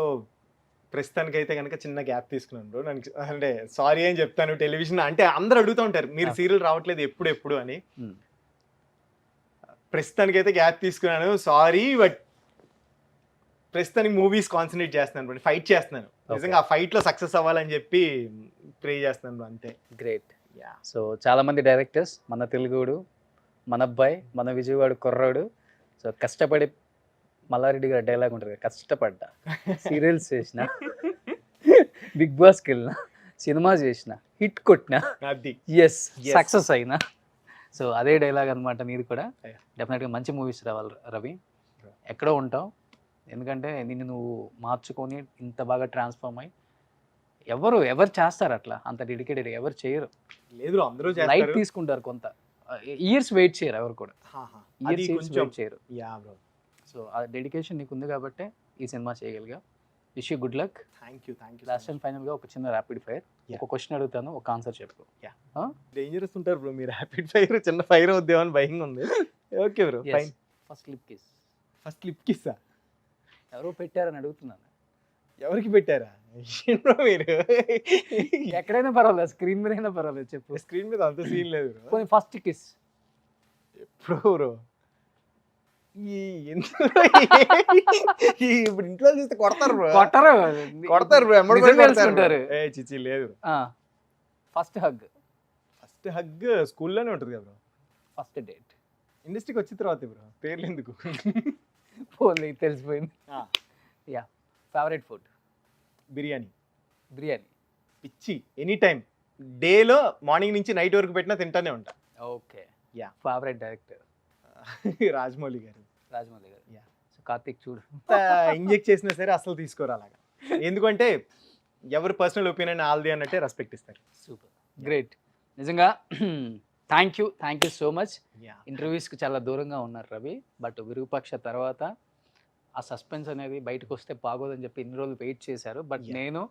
ప్రస్తుతానికి అయితే కనుక చిన్న గ్యాప్ తీసుకున్నాను బ్రో. నాకు అంటే సారీ అని చెప్తాను, టెలివిజన్ అంటే అందరు అడుగుతూ ఉంటారు మీరు సీరియల్ రావట్లేదు ఎప్పుడు అని. ప్రస్తుతానికి అయితే గ్యాప్ తీసుకున్నాను, సారీ, బట్ ప్రస్తుతానికి మూవీస్ కాన్సన్ట్రేట్ చేస్తున్నాను, ఫైట్ చేస్తున్నాను. నిజంగా ఆ ఫైట్లో సక్సెస్ అవ్వాలని చెప్పి ప్రే చేస్తున్నాను bro, అంతే. గ్రేట్. యా సో చాలామంది డైరెక్టర్స్, మన తెలుగుడు, మన అబ్బాయి, మన విజయవాడ కుర్రాడు, సో కష్టపడి మల్లారెడ్డి గారి డైలాగ్ ఉంటుంది కదా, కష్టపడ్డా, సీరియల్స్ చేసిన, బిగ్ బాస్కి వెళ్ళిన, సినిమా చేసిన, హిట్ కొట్టిన, అది ఎస్ సక్సెస్ అయినా. సో అదే డైలాగ్ అనమాట నీది కూడా. Yeah. డెఫినెట్గా మంచి మూవీస్ రావాలి రవి, ఎక్కడో ఉంటావు. ఎందుకంటే నిన్ను నువ్వు మార్చుకొని ఇంత బాగా ట్రాన్స్ఫార్మ్ అయ్యి ఎవరు చేస్తారు అట్లా, అంత డెడికేటెడ్ ఎవరు చేయరు. లేదు అందరూ లైట్ చేస్తారు. తీసుకుంటారు, కొంత ఇయర్స్ వెయిట్ చేయరు ఎవరు కూడా, అది ఇయర్స్ కొంచెం వెయిట్ చేయరు. యా బ్రో, సో ఆ డెడికేషన్ నీకు ఉంది కాబట్టి ఈ సినిమా చేయగలిగా. Wish you good luck. Thank you last and ఫైనల్గా ఒక చిన్న ర్యాపిడ్ ఫైర్, Yeah. ఒక క్వశ్చన్ అడుగుతాను, ఒక ఆన్సర్ చెప్పు. డేంజరస్ ఉంటారు బ్రో మీరు, ర్యాపిడ్ ఫైర్ చిన్న ఫైర్ అవుద్దేమని భయంగా ఉంది. Okay bro, fine. First lip kiss first lip కిస్సా? ఎవరో పెట్టారని అడుగుతున్నాను. ఎవరికి పెట్టారా ఏంట్రో మీరు? ఎక్కడైనా పర్వాలేదు, స్క్రీన్ మీద అయినా పర్వాలేదు, చెప్పు. స్క్రీన్ మీద అంత సీన్ లేదు బ్రో. కొన్ని ఫస్ట్ కిస్ ఎప్పుడు బ్రో ఈ ఇప్పుడు ఇంట్లో చూస్తే కొడతారు బ్రో, కొడతారు బ్రో, ఎమ్మడి నిజంగా కొడతారు. తెలుసుకుంటారు. ఏ చిచి లేదు. ఫస్ట్ హగ్, ఫస్ట్ హగ్ స్కూల్లోనే ఉంటుంది కదా బ్రో. ఫస్ట్ డేట్, ఇండస్ట్రీకి వచ్చిన తర్వాత బ్రో, పేర్లు ఎందుకు? పోలే తెలిసిపోయింది. Yeah, favourite food? Biryani. Biryani. పిచ్చి, ఎనీ టైం, డేలో మార్నింగ్ నుంచి నైట్ వరకు పెట్టినా తింటానే ఉంటా. Okay. Yeah. Favourite director? Rajamouli గారు. రాజమౌళి గారు. యా. సో కార్తీక్ చూడు, ఇంజెక్ట్ చేసినా సరే అసలు తీసుకోరు అలాగా, ఎందుకంటే ఎవరి పర్సనల్ ఒపీనియన్ ఆల్ది అన్నట్టే రెస్పెక్ట్ ఇస్తారు. Super, great. నిజంగా thank you so much. Yeah ఇంటర్వ్యూస్కి చాలా దూరంగా ఉన్నారు రవి, బట్ విరూపాక్ష తర్వాత ఆ సస్పెన్స్ అనేది బయటకు వస్తే బాగోదని చెప్పి ఇన్ని రోజులు వెయిట్ చేశారు. But Yeah. నేను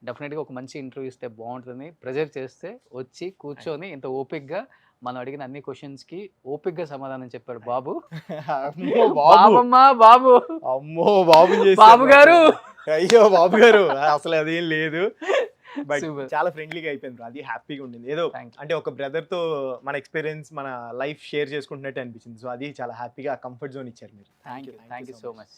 డెఫినెట్గా ఒక మంచి ఇంటర్వ్యూ ఇస్తే బాగుంటుంది, ప్రెజర్ చేస్తే వచ్చి కూర్చొని ఇంత ఓపిక్గా మనం అడిగిన అన్ని క్వశ్చన్స్కి ఓపిక్గా సమాధానం చెప్పాడు బాబు. అమ్మో బాబు, బాబమ్మా బాబు, అమ్మో బాబు చేశారు. బాబు గారు. అయ్యో బాబు గారు, అసలు అదేం లేదు. But Super. చాలా ఫ్రెండ్లీగా అయిపోయింది, అది హ్యాపీగా ఉండింది. ఏదో Thank you. అంటే ఒక బ్రదర్ తో మన ఎక్స్పీరియన్స్, మన లైఫ్ షేర్ చేసుకుంటున్నట్టు అనిపించింది. సో అది చాలా హ్యాపీగా కంఫర్ట్ జోన్ ఇచ్చారు మీరు. Thank you so much.